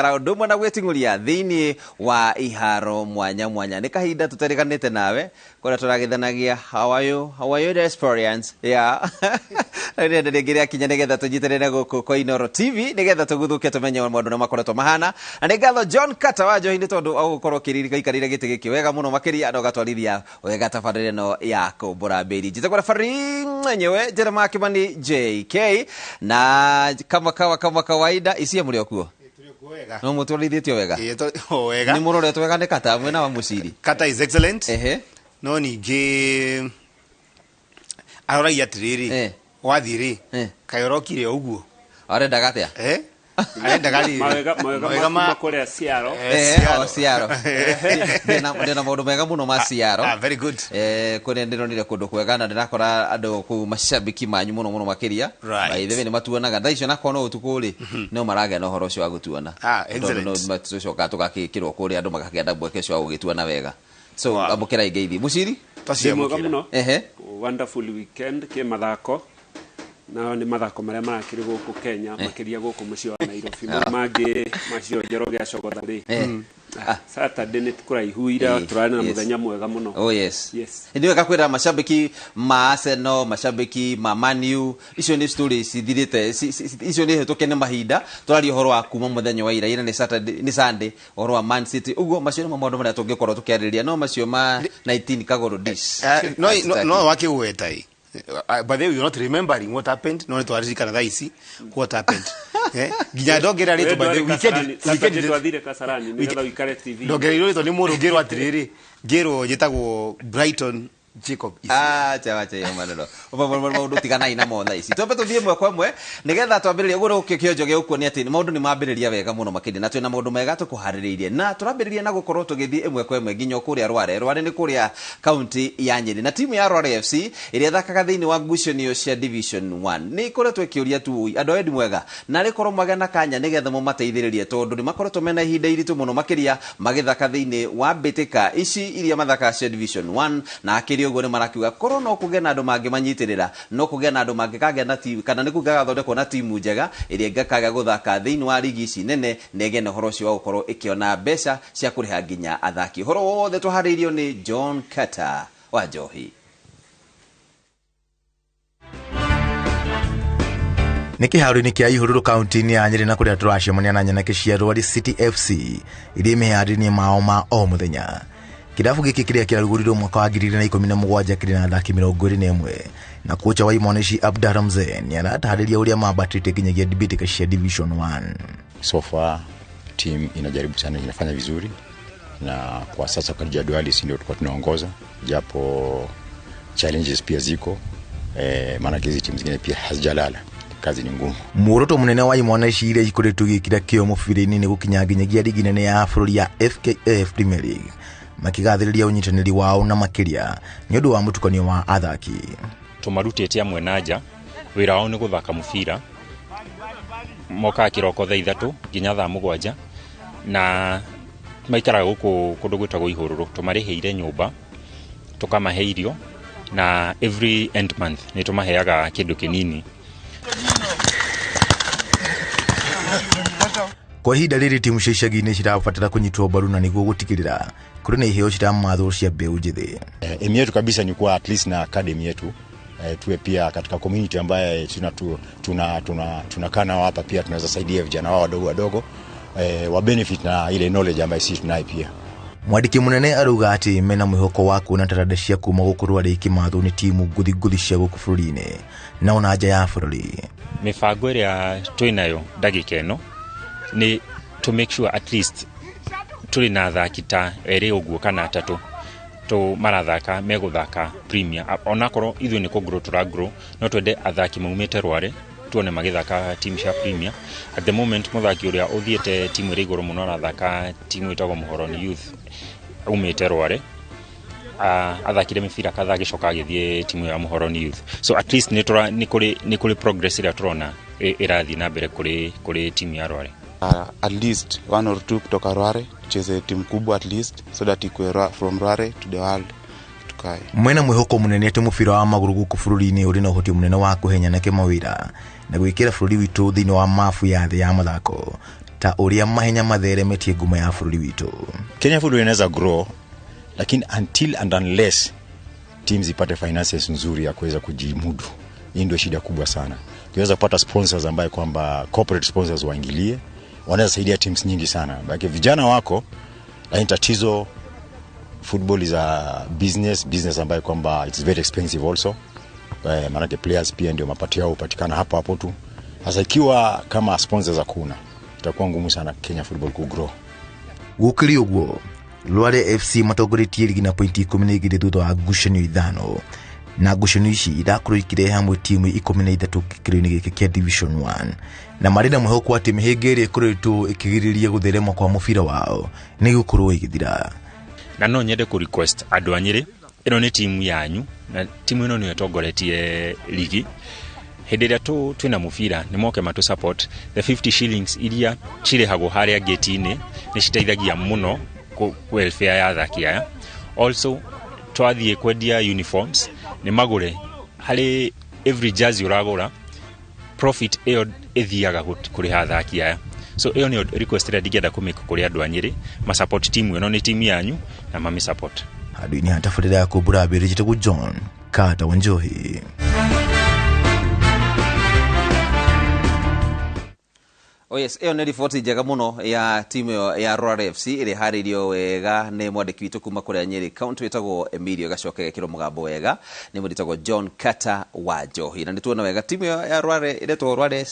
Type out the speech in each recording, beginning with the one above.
Karaudumo na gwetinguria thiini wa iharo mwanya mwanya ni kahinda tutariganite nawe kora turagithanagia how are you the experience ni ngiria kinya nigetha tunyitirire guku kwa Inoro TV nigetha tuguthuke tumenye maundu na makoretwo mahana na nigatho John Kata wa Johi ni tondu agukorwo kiririka ikarire giti giki wega muno makiria ndo gatwarithia wega tafadhali no ya Kumbura mbiiri jite kwa fari nyewe Jeremiah Kimani JK na kama kawaida isia muri okuo wega no mutulithitio wega wega ni murore twega ne Kata mwena wa muciri Kata is excellent no ningi arora yatiriri wathiri kayorokire uguo arenda gatia arenda gali mawega makore ciaro ciaro ndina maundu mega muno ma ciaro very good kune ndironire kundu kwega na ndirakora andu ku mashabiki manyu muno makiria by the way ni matuonaga ndaicio nakono utukuri no maraga no horo cio agutuona excellent no matucoka tukakirwo kuri andu makagenda bweke cio agugituana wega so amukira ingeithi muciri twacimwega muno wonderful weekend ke mathako na ni mathako maria marakiri guku Kenya makiria guku mucio wa Nairobi mangi macio Njoroge acogothari Saturday ni kuraihuira turana na muthenya mwega muno oh yes ndiwe gakwira mashabiki ma Arsenal mashabiki ma Man U icio ni stories ithirite icio ni hetokene mahinda turari horo wa kuma muthenya wa ira ni Saturday ni Sunday horo wa Man City uguo macio ni maundu maria tungikorwo tukiariria no macio ma 19 kagoro dish no wake uwetai. But they will not remembering what happened. No to arizikana thaisi what happened. Ginya dogera rito by the weekend twathire Kasarani nigetha wikare TV. Dogera rito ni mundu ngero atiriri ngero jetagwo Brighton Jacob chawacha yo maneno maundu tigana ina mo thaisi twambe tuthie mwe kwa mwe nigetha twambiririe guru kionjoge uko ni ati maundu ni mambiriria wega muno makindi na twina maundu mega tukuhaririirie na turambiririe na gukorwo tugithie imwe kwa imwe nginyo kuria Rware ni kuria county ya Nyeri na timu ya Rware FC iria thakaga thiini wa ngucanio cia division 1 ni ikoretwo ikiuria tu andu endi mwega na rikorwo magana kanya nigetha mo mateithiririe tondu ni makoretwo mena ihinda iritu muno makiria magithaka thiini wa bitika ici iria mathaka cia division 1 na ugo ni marakiuga korwo no kugena andu mangi manyitirira no kugena andu mangi kage na timu kana ni kugaga thondeko na timu njega iria ngakaga guthaka thiini wa ligi ici nene negene horo cio wa gukorwo ikiona mbeca cia kuriha nginya athaki horo wothe tuhariirio ni John Kata wa Johi Niki haruni kia ihururu county ya Nyeri na kuria turacemania na Nyanake cia Rwari City FC iria meharini mao ma o muthenya Kidafu giki kiria kirarugurirwo mwaka wa 2017 kiri na athaki 21 na kocha wa Imoneshi Abdara Mzee ni anatahariria uria mabatite kinyagia debate cia division 1 so far team inajaribu sana inafanya vizuri na kwa sasa kwa jadwali si ndio tulikuwa tunaongoza japo challenges pia ziko maana hizi teams zingine pia hazijalala kazi ni ngumu muoroto munene wa Imoneshi ile ikoretwo gikira kio mubiri-ini ni gukinyaginyagia ligi nene ya bũrũri ya FKF Premier League makigathiriria unyitaniri wao na makiria ni undu wa mutukanio wa athaki tumarutete amwe naja wira wao ni guthaka mubira moka kiroko thaa 3 nginya thaa 7 na maikara guku kundu gwitagwo ihururu tumariheire nyumba tukamahe irio na every end month ni tumaheaga kindu kinini Kwa hii dalili timu cia icagi-inĩ cirabatara kunyitwo mbaru na niguo gutigirira kuri na iheo ciramathwo cia mbeu njithi emi yetu kabisa ni kuwa at least na academy yetu tuwe pia katika community ambaye tunakaa nao hapa pia tunaweza saidia vijana wao wadogo wa benefit na ile knowledge ambayo sisi tunayo pia Mwandiki munene aruga ati mena mwihoko wa kuona tarada cia kuma gukuru ari kimatho ni timu nguthi cia guku bũrũri-inĩ na ona nja ya bũrũri mifango iria twinayo ndagika eno ni to make sure at least tuli na athaki ta eri uguo kana atatu to marathaka meguthaka premier onakorwo ithu ni kugrow turagrow no twende athaki maumite Rware tuone magithaka team cia premier at the moment muthaki uria uthiete timu iri iguru muno arathaka timu itagwo Muhoroni Youth umite Rware athakire mibira kadha gicoka agithie timu ya Muhoroni Youth so at least ni kuri progress ira turona irathi na mbere kuri timu ya Rware at least one or two kutoka Rware cheze timu kubwa at least so that ikwe from Rware to the world tukae mwena mwihoko munene ati mubira wa maguru guku bũrũri-inĩ uri na uhoti munene wa kuhenya na kimawira na gwikira bũrũri witu thiini wa mafu ya thĩ ya mathako ta uria mahenya matheremetie ngumo ya bũrũri witũ. Kenya football inaweza grow, lakini until and unless teams ipate finances nzuri ya kuweza kujimudu, hii ndio shida kubwa sana. Tuweza kupata sponsors ambaye kwamba corporate sponsors waingilie, wanaweza saidia teams nyingi sana. Baki vijana wako, lakini tatizo football is a business ambaye kwamba it's very expensive also. Maana players pia ndio mapato yao upatikana hapo tu. Sasa ikiwa kama sponsors hakuna, itakuwa ngumu sana Kenya football ku grow. Gukiri uguo, Rware FC matongorĩtie ligi na pointi 12 thutha wa ngucanio 5, na ngucanio ici irakorwo ikirehe hamwe timu 13 kĩkĩro-inĩ gĩkĩ kĩa Division 1, na marĩ na mwĩhoko atĩ mĩhĩnga ĩrĩa ĩkoretwo ĩkĩgirĩrĩria gũtherema kwa mũbira wao nĩ gũkorwo ĩgĩthira. Na no nyende ku request andũ a Nyĩrĩ, ĩno nĩ timu yanyu na timu ĩno nĩ ĩtongoretie ligi. Hĩndĩ ĩrĩa twĩna mũbira nĩ moke matu support. The 50 shillings iria cirĩhagwo harĩa gate-inĩ nĩ citeithagia mũno welfare ya athaki aya. Also twathiĩ kwendia uniforms nĩ magũre, harĩ every jersey ũragũra profit ĩyo ĩthiaga kũrĩha athaki aya. So ĩyo nĩ request ĩrĩa ndingĩenda kũmĩka kũrĩ andũ a Nyĩrĩ, ma support team ĩno, nĩ team yanyu na mami support. Handũ-inĩ ha tabarĩra ya Kumbura njĩtagwo John Carter Wanjohi. Oh yes, eo nĩ riboti njega muno ya timu ya Rware FC ĩrĩ harĩirio wega nĩ mwandĩki witũ kuma kũrĩa Nyeri County wĩtagwo Emilio Gacoke gekĩrwo mũgambo wega nĩ mwĩtagwo John Carter Wanjohi. Na nĩtuona wega timu ya Rware ĩretwo Rware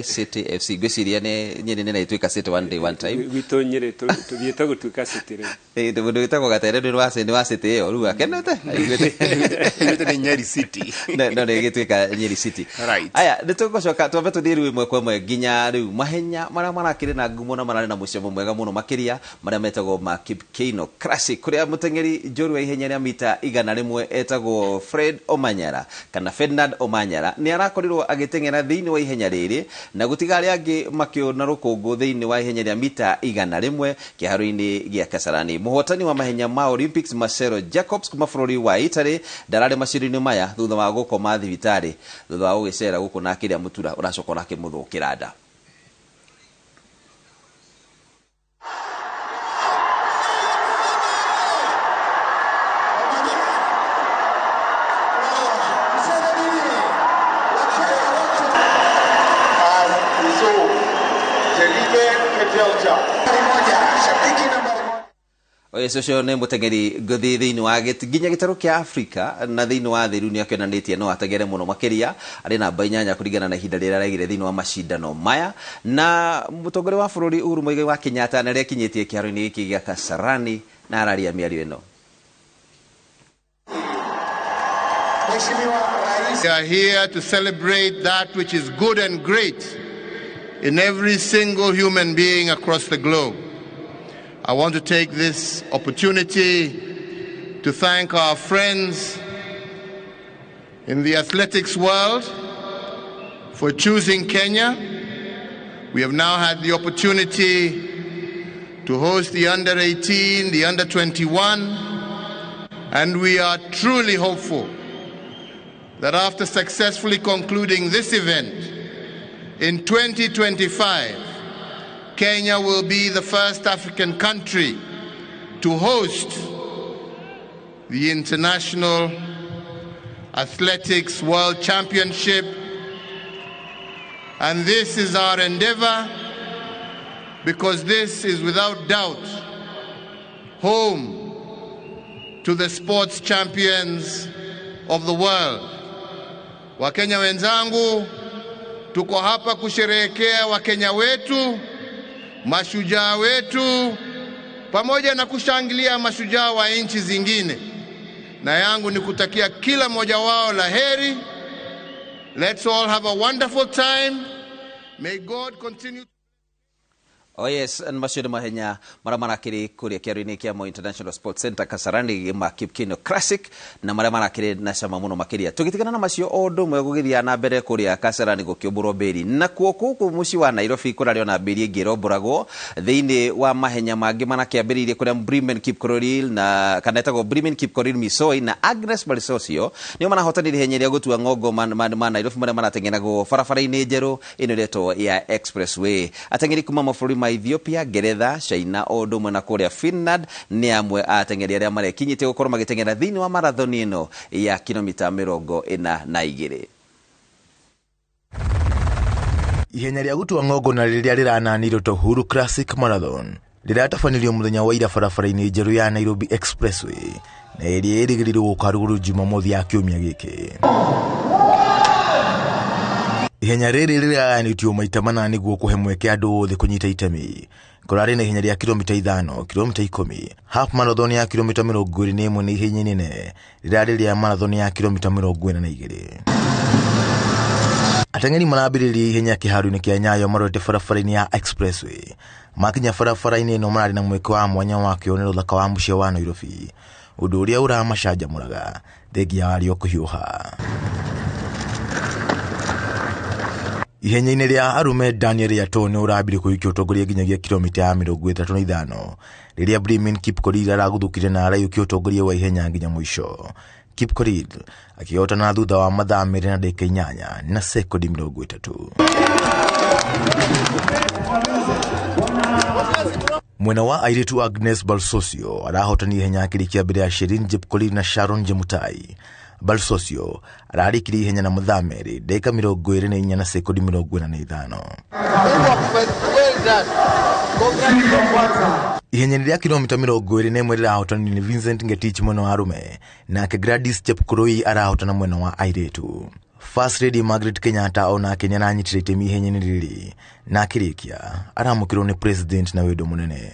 City FC. Ngwĩciria nĩ Nyeri nĩ naituĩka City one day one time. Witũ Nyeri tũthiĩte gũtuĩka City rĩu. Mũndũ wĩtagwo Gatere nĩ wa City ĩyo rĩu akenete. Nĩ Nyeri City. No nĩ gĩtuĩka Nyeri City. Right. Aya nĩtũgũcoka twambe tũthiĩ rĩu ĩmwe kwa ĩmwe nginya rĩu mahenya marĩa marakĩrĩ na ngumo na mararĩ na mũcamo mwega mũno makĩria marĩa metagwo ma Kipkeino Classic, kũrĩa mũteng'eri njorua wa ihenya rĩa mita 100 etagwo Fred Omanyala kana Ferdinand Omanyala nĩ arakorirwo agĩteng'era thĩinĩ wa ihenya rĩrĩ na gũtiga arĩa angĩ makĩona rũkũngũ thĩinĩ wa ihenya rĩa mita 100 kĩharo-inĩ gĩa Kasarani. Mũhotani wa mahenya ma Olympics Marcelo Jacobs kuma bũrũri wa Italy ndararĩ macindano maya thutha wa gũkoma thibitarĩ thutha wa gũgĩcera gũkũ na kĩrĩa mũtura ũracoka ũrakĩmũthũkĩra nda. Oyesocio nĩ mũteng'eri ngũthi thĩinĩ wa nginya gĩtarũ kĩa Afrika na thĩinĩ wa thĩ rĩu nĩ akĩonanĩtie no ategere mũno makĩria arĩ namba 8 kũringana na ihinda rĩrĩa rĩagire thĩinĩ wa macindano maya. Na mũtongoria wa bũrũri Uhuru Muigai wa Kenyatta nĩ akinyĩtie kĩharo-inĩ gĩkĩ gĩa Kasarani na araria mĩario ĩno. We are here to celebrate that which is good and great in every single human being across the globe. I want to take this opportunity to thank our friends in the athletics world for choosing Kenya. We have now had the opportunity to host the under-18, the under-21, and we are truly hopeful that after successfully concluding this event in 2025, Kenya will be the first African country to host the International Athletics World Championship. And this is our endeavor because this is without doubt home to the sports champions of the world. Wakenya wenzangu, tuko hapa kusherehekea Wakenya wetu, mashujaa wetu, pamoja na kushangilia mashujaa wa nchi zingine. Na yangu ni kutakia kila mmoja wao la heri. Let's all have a wonderful time. May God continue. Oh yes, and macio nĩ mahenya marĩa marakĩrĩ kũrĩa kĩaro-inĩ kĩa Moi International Sports Center Kasarani ma Kipkeino Classic na marĩa marakĩrĩ na cama mũno makĩria. Tũgĩtigana na macio o ũndũ ũmwe gũgĩthiĩ na mbere kũrĩa Kasarani gũkĩũmbũrwo mbĩri. Na kuo mũciĩ wa Nairobi kũrarĩ ona mbĩri ĩngĩ ĩromboragwo thĩinĩ wa mahenya mangĩ manakĩambĩrĩirie kũrĩa Bremen Kipkorir na kana etagwo Bremen Kipkorir Misoi na Agnes Balsosio nĩo marahotanire ihenya rĩa gũtua ngongo ma Nairobi marĩa marateng'eragwo barabara-inĩ njerũ ĩno ĩretwo ya Expressway. Ateng'eri kuma mabũrũri Ethiopia, Ngeretha, China, o ũndũ ũmwe na kũrĩa Finland nĩ amwe a ateng'eri arĩa marekinyĩte gũkorwo magĩteng'era thĩinĩ wa marathoni ĩno ya kilomita 42. Ihenya rĩa gũtua ngongo na rĩrĩa rĩrananirwo ta Uhuru Classic Marathon rĩratabanirio mũthenya wa ira barabara-inĩ njerũ ya Nairobi Expressway na ĩrĩa ĩrĩgĩrĩirwo gũkarugũrwo Jumamothi ya kiumia gĩkĩ. Ihenya rĩrĩ rĩrayanĩtio maita mana nĩguo kũhe mweke andũ othe kũnyita itemi. Kũrarĩ na ihenya rĩa kilomita 5, kilomita 10, half marathon ya kilomita 21 nĩ ihenya inene rĩrarĩ rĩa marathon ya kilomita 42. Ateng'eri marambĩrĩria ihenya kĩharo-inĩ kĩa Nyayo marorete barabara-inĩ ya Expressway. Makinya barabara-inĩ ĩno mararĩ na mweke wa mwanya wa kĩonera ũthaka wa mũciĩ wa Nairobi, ũndũ ũrĩa ũramacanjamũraga thengia warĩo kũhiũha. Ihenya-inĩ rĩa arume Daniel Yato nĩ ũrambire kũiyũkia ũtongoria nginyagia kilomita ya 35 rĩrĩa Bremen Kipkorir aragũthũkire na araiyũkia ũtongoria wa ihenya nginya mũico. Kipkorir akĩhotana thutha wa mathaa 2 na dakika 8 na sekondi 30. Mwena wa airĩtu Agnes Balsosio arahotania ihenya akĩrĩkia mbere ya Sherin Jepkorir na Sharon Jemutai. Balsosio ararĩkirie ihenya na mathaa 2 dakika 24 na sekondi 45. Ihenya rĩa kilomita 21 rĩrahotanio nĩ Vincent Ngetich mwena wa arume nake Gladys Chepkurui arahotana mwena wa airĩtu. First Lady Margaret Kenyatta ona Kenya nanyitire itemi ihenya-inĩ rĩrĩ na akĩrĩkia aramũkĩrwo nĩ president na wendo mũnene.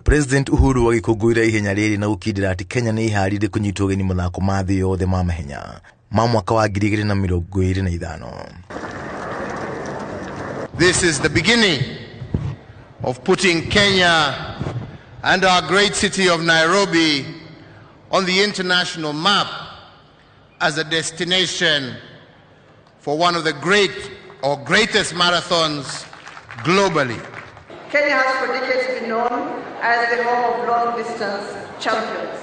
President Uhuru agĩkũngũĩra ihenya rĩrĩ na gũkindĩra atĩ Kenya nĩ iharĩirie kũnyita ũgeni mathako ma thĩ yothe ma mahenya ma mwaka wa 2025. This is the beginning of putting Kenya and our great city of Nairobi on the international map as a destination for one of the greatest marathons globally. Kenya has for decades been known as the home of long-distance champions.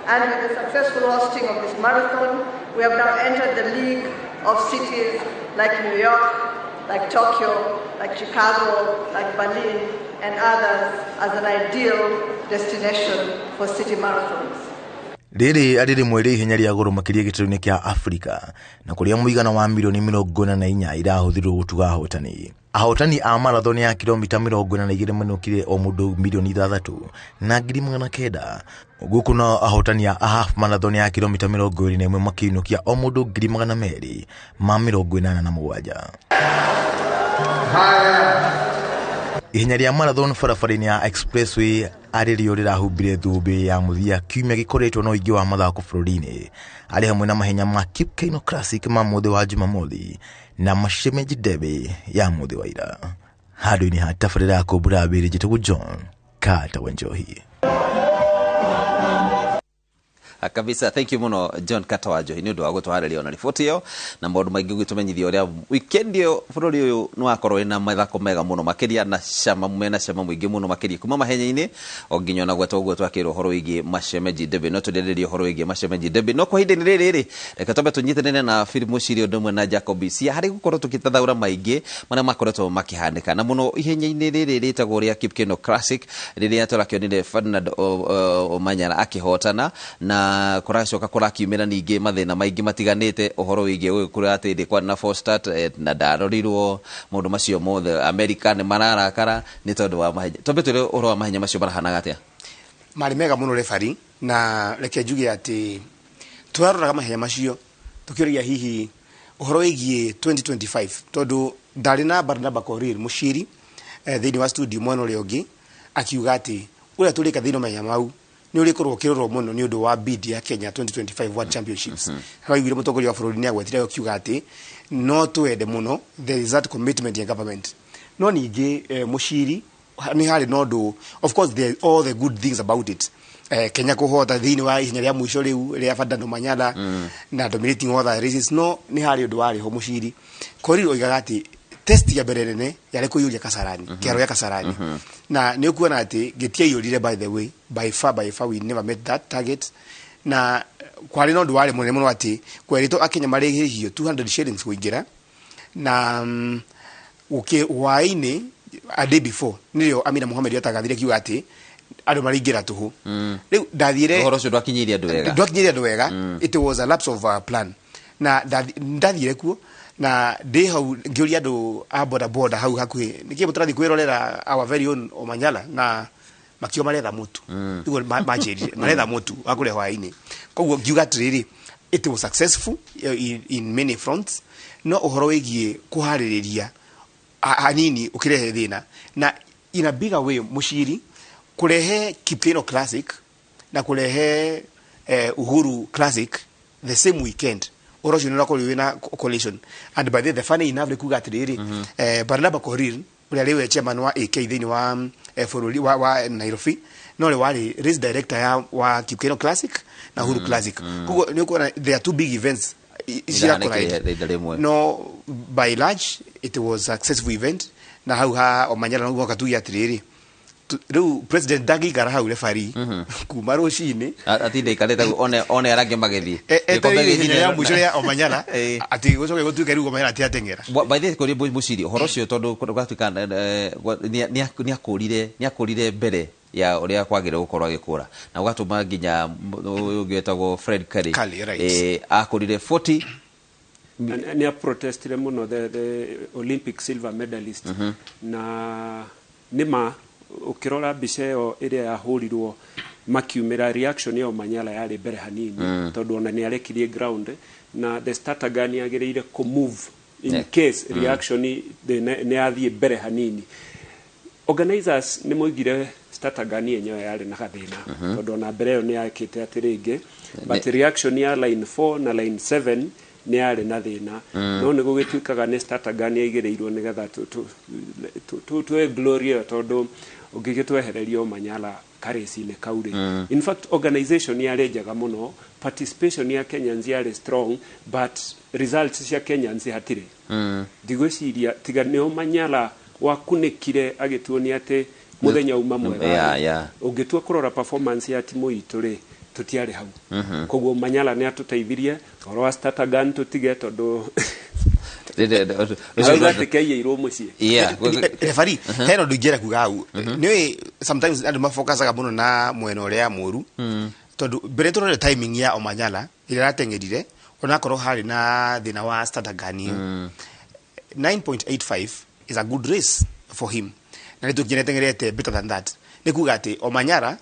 And with the successful hosting of this marathon, we have now entered the league of cities like New York, like Tokyo, like Chicago, like Berlin, and others as an ideal destination for city marathons. Rĩrĩ arĩ rĩmwe rĩa ihenya rĩa goro makĩria gĩtarũ-inĩ kĩa Afrika na kũrĩa mũigana wa milioni 44 irahũthĩrwo gũtuga ahotani. Ahotani a marathon ya kilomita 42 manokire o mũndũ milioni 6 na 900. Gũkũ no ahotani a half marathon ya kilomita 21 makĩinũkia o mũndũ 247. Ihenya rĩa marathon barabara-inĩ ya Expressway arĩrĩo rĩrahumbire thũmbĩ ya mũthia kiumia gĩkoretwo na ũingĩ wa mathako bũrũri-inĩ arĩ hamwe na mahenya ma Kipkeino Classic ma mũthĩ wa Jumamothi na Mashemeji Derby ya mũthĩ wa ira. Handũ-inĩ ha tabarĩra ya Kumbura mbĩrĩ njĩtagwo John Carter Wanjohi. Kabisa, thank you muno John Carter Wanjohi nĩ ũndũ wa gũtwarĩria ona riboti ĩyo na maũndũ maingĩ gũtũmenyithia ũrĩa weekend ĩyo bũrũri ũyũ nĩ wakorwo na mathako mega mũno makĩria na cama mũingĩ mũno makĩria kuma mahenya-inĩ o nginya ona gwetwo ũguo twakĩrwo ũhoro wĩgiĩ Mashemeji Derby no tũrĩrĩrie ũhoro wĩgiĩ Mashemeji Derby no kwa ihinda rĩrĩ reka twambe tũnyitanĩre na Philip Muciri ũndũ ũmwe na Jacob Cia harĩ gũkorwo tũgĩtathaũra maingĩ marĩa makoretwo makĩhanĩka na mũno ihenya-inĩ rĩrĩ rĩtagwo rĩa Kipkeino Classic rĩrĩa tũrakĩonire Ferdinand Omanyala akĩhotana na kũracoka kũrakiumĩra ningĩ mathĩna maingĩ matiganĩte ũhoro wĩgiĩ gũkũra atĩ ndĩkwa na Fostat na ndarorirwo maũndũ macio mothe Amerika nĩ mararakara nĩ tondũ wa mahenya. Twambe tũrĩ ũhoro wa mahenya macio marahanaga atĩa? Marĩ mega mũno refari na reke njuge atĩ twaroraga mahenya macio tũkĩũria hihi ũhoro wĩgiĩ 2025 tondũ ndarĩ na Barnaba Korir Muciri thĩinĩ wa studio mwena ũrĩa ũngĩ akiuga atĩ ũrĩa tũrĩka thĩinĩ mahenya mau ni uri korwo kiroro muno ni undu wa bid ya Kenya 2025 World Championships ha igire mutongoria wa bururi ni agwetire kiuga ati no twende muno there is that commitment in government no ningi muciri ni hari no ndu of course there all the good things about it Kenya kuhota thini wa ihenya ria mwisho riu ria Ferdinand Manyala na dominating all the races no ni hari undu wari ho muciri koriro igaga ati test ya berene yale kuyuria Kasarani kiaro ya Kasarani na ni ukuona ati getia yurire by the way by far we never met that target na kwari no ndware muno ati kwerito Akenya mari hihio 200 shillings kuingira na waini a day before nilio Amina Mohamed yatagathire kiuga ati andu maringira tuhu riu ndathire horo cio ndwakinyiria andu wega it was a lapse of plan na ndathire kuo na de hau ngiuria andu a boda hau hakuhi nikie mutarathi kwirorera our very own Omanyala na makio maretha mutu iguo majeri maretha mutu akure hwaini koguo ngiuga atiriri it was successful in many fronts no uhoro wigie kuhaririria hanini ukirehe thina na in a bigger way mushiri kurehe Kipkeino Classic na kurehe Uhuru Classic the same weekend orojo ni nakoli wina coalition and by the funny enough kuga atiriri Barnaba Korir uri ariwe chairman wa AK thini wa foruli wa Nairobi no le wali race director ya wa Kipkeino Classic na Uhuru Classic kugo ni kuona there are two big events no by large it was a successful event na hau ha Omanyala no wakatu ya atiriri riu president Dagi garahau refari kuma rucini atinde ikareta one arange magethi gikombe ya mwisho ya Omanyala ati gucoke gutuika riu Omanyala ati atengera by the way kuri muciri horo cio tondu gwatuika ni akurire mbere ya uria kwagire gukorwa gikura na ugatuma nginya ugwetagwo Fred Curry akurire 40 ni a protestire muno the Olympic silver medalist na nima ukirora mbica ĩyo ĩrĩa yahurirwo makiumĩra reaction ya Omanyala yari mbere hanini tondu ona ni arekirie ground na the starter gun yagĩrĩire ku move in case reaction ni yathie mbere hanini organizers ni moigire starter gun yenyewe yari na gathina tondu ona mbere ĩyo ni yakite atiringi but reaction ya line 4 na line 7 ni yari na thina no ni gugituikaga ni starter gun yaigĩrĩirwo nigetha tu glory tondu ungigitwehereria Omanyala kareci-inĩ kauri in fact organization yari njega muno participation ya Kenyans yari strong but results cia Kenyans hatire ndigwiciria tiga ni Omanyala wakunĩkire agĩtuonia atĩ muthenya uma mwega ungitua kurora performance ya timu itu ri tutiari hau koguo Omanyala ni atuteithirie horo wa starter gun tutige tondu refari heno ndingera kuga au ni sometimes andu mafocusaga muno na mwena uria muru tondu mbere turore timing ya Omanyala ira ratengerire ona korwo hari na thina wa starter gun 9.85 is a good race for him na nitu kinetengerete better than that ni kuga ati Omanyala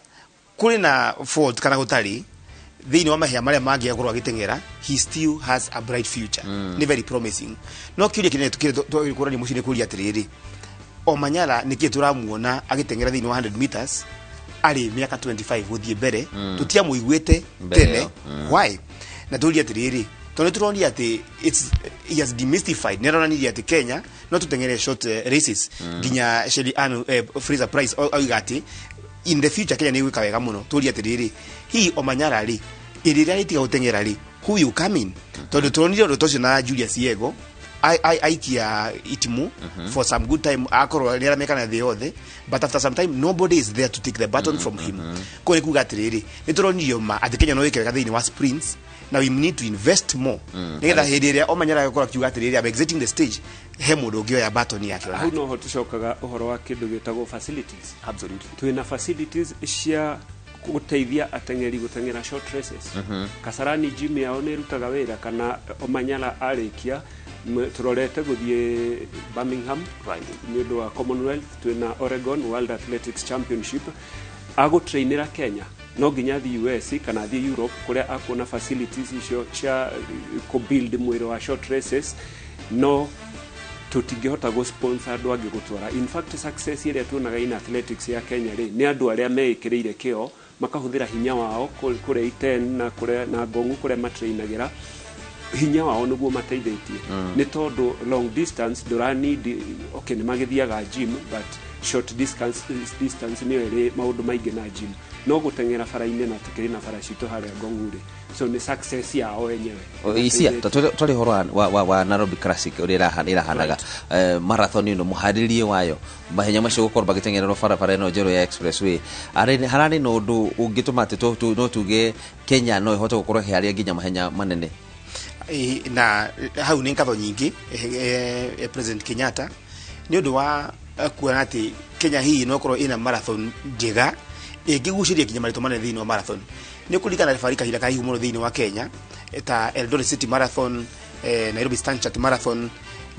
kuri na fault kana gutari thini wa mahia maria mangi akorwo agitengera he still has a bright future ni very promising no kiuria kinene tukira ni mucini kuria atiriri Omanyala niki turamuona agitengera thini wa 100 meters ari miaka 25 guthie mbere tutia muigwete tene why na turia atiriri tondu turonia ati he has demystified nerona ni ati Kenya no tutengere short races ginya Shelly Ann Fraser Price oigati in the future Kenya ni gwika wega muno turia atiriri hi Omanyala ri irira itiga gutengera ri who you coming tondu turonire ndo tocio na Julius Yego aikia itimu for some good time akoro ni aramekana the other but after some time nobody is there to take the baton from him ko ni kuga atiriri ni turonire ma ati Kenya no wike wega thini wa sprints now we need to invest more nigetha hindi iria Omanyala gukora kiuga atiriri I'm exiting the stage he mundu ngioya baton yake hau no ho tucokaga uhoro wa kindu gitagwo facilities absolutely twina facilities cia guteithia atengeri gutengera short races Kasarani gym yao ni rutaga wira kana Omanyala arikia turorete guthie Birmingham ni undu wa Commonwealth twina Oregon World Athletics Championship agutrainira Kenya no nginya thi US kana thi Europe kuria akona facilities icio cia ku build mwiro wa short races no tutingihota go sponsor andu angi gutwara in fact success iria tuonaga in athletics ya Kenya ri ni andu aria meikiriire kio makahuthira hinya wao kure iten na kure na gongu kure matrainagira hinya wao niguo mateithĩtie nĩ tondũ long distance ndũra need okay nĩ magĩthiaga gym but short distance nĩyo ĩrĩ maũndũ maingĩ na gym no gũteng'era bara-inĩ na tũkĩrĩ na bara citũ harĩa ngong'u-rĩ so nĩ success yao wenyewe isia tũrĩ horo wa Nairobi Classic ũrĩa ĩrahanaga marathon ĩno mũharĩrie wayo mahenya macio gũkorwo magĩteng'ererwo barabara ĩno njerũ ya expressway hararĩ na ũndũ ũngĩtũma atĩ no tuge Kenya no ĩhote gũkorwo ĩkĩharĩria nginya mahenya manene na hau nĩ ngatho nyingĩ President Kenyatta nĩ ũndũ wa kuona atĩ Kenya hihi no korwo ĩna marathon njega ĩngĩgucĩria kinya marĩtwa manene thĩinĩ wa marathon nĩ kũringana na thabarĩ kahinda kaihu mũno thĩinĩ wa Kenya ta Eldoret City Marathon Nairobi Stanchart Marathon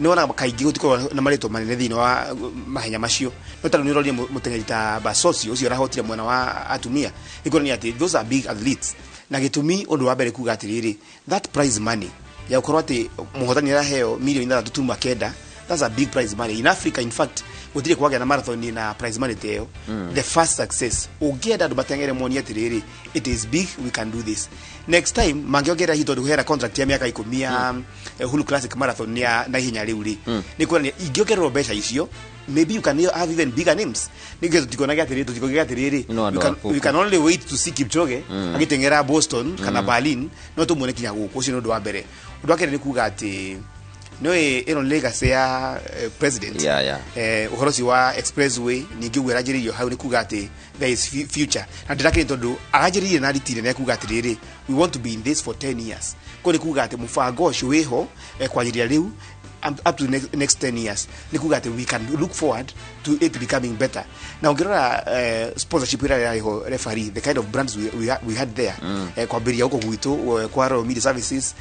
nĩ wona kaingĩ gũtikorwo na marĩtwa manene thĩinĩ wa mahenya macio no tondũ nĩ ũroria mũteng'eri ta Basosi ũcio ũrahotire mwena wa atumia nĩ kuonania atĩ those are big athletes na gĩtũmi ũndũ wa mbere kuga atĩrĩrĩ that prize money ya gũkorwo atĩ mũhotani araheo mirioni 3.9 that's a big prize money in Africa. In fact gũtirĩ kwagĩa na marathon na prize money teo the first success ũngĩenda andũ mateng'ere monie atĩrĩrĩ it is big, we can do this next time mangĩongerera hihi tondũ kũhera contract ya mĩaka 10 ya Hulu Classic Marathon na ihenya rĩu rĩ nĩ kuonania ingĩongererwo mbeca icio maybe you can have even bigger names nĩgetha tũtikonaga atĩrĩrĩ we can only wait to see Kipchoge agĩteng'era Boston kana Berlin no tũmuone kinya gũkũ ũcio nĩ ũndũ wa mbere ũndũ wa kerĩ nĩ kuga atĩ no ĩno legacy ya president ũhoro ũcio wa expressway ningĩ ũguo aranjĩrĩirio hau nĩ kuga atĩ there is future na ndĩrakĩrĩ tondũ aranjĩrĩirie na ritire na kuga atĩrĩrĩ we want to be in this for 10 years ko nĩ kuga atĩ mũbango ũcio wĩho kwanjĩrĩria rĩu up to next 10 years ni kuga atĩ we can look forward to it becoming better na ungirora sponsorship ira yaho referee the kind of brands we had there kwambĩria huko gwitũ kwa Royal Media Services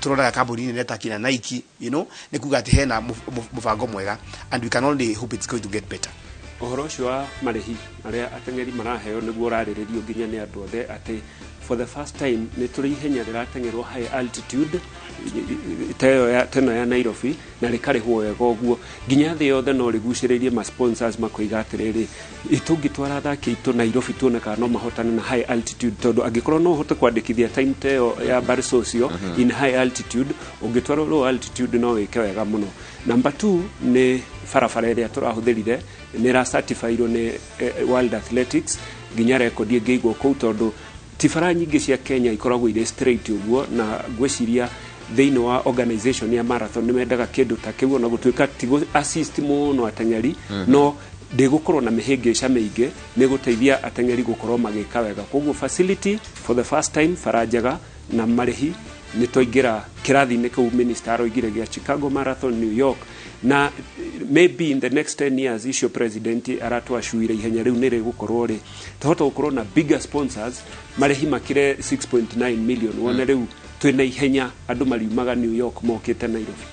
turona kambuni neta kina Nike you know ni kuga atĩ hena mũbango mwega and we can only hope it's going to get better ũhoro ũcio wa marĩhi arĩa ateng'eri maraheo nĩguo ũrarĩrĩrio nginya nĩ andũ othe atĩ for the first time nĩ tũrĩ ihenya rĩrateng'erwo high altitude teno ya Nairobi na rĩkarĩhwo wega ũguo nginya thĩ yothe no rĩgucĩrĩirie ma sponsors makoiga atĩrĩrĩ tũngĩtwara athaki aitũ Nairobi tuone kana no mahotane na high altitude tondũ angĩkorwo no ũhote kwandĩkithia time teo ya Barca ũcio in high altitude ũngĩtwara low altitude no wĩke wega mũno number 2 nĩ barabara ĩrĩa tũrahũthĩrire nĩ ra certified nĩ World Athletics nginya record ĩngĩigwo kũu tondũ tifara nyingĩ cia Kenya ikoragwo irĩ straight ũguo na ngwĩciria thĩinĩ wa organization ya marathon nĩ mendaga kĩndũ ta kĩu na gũtuĩka tigo assist mũno ateng'eri no ndĩgũkorwo na mĩhĩngĩca mĩingĩ nĩ gũteithia ateng'eri gũkorwo magĩka wega koguo facility for the first time faranjaga na marĩhi nĩ twaingĩra kĩrathi-inĩ kĩu minister aroigire gĩa Chicago Marathon New York na maybe in the next 10 years icio president aratwashuire ihenya rĩu nĩ rĩgũkorwo rĩ tũhota gũkorwo na bigger sponsors marĩhi makire 6.9 million wona rĩu twina ihenya andu mariumaga New York mokite Nairobi.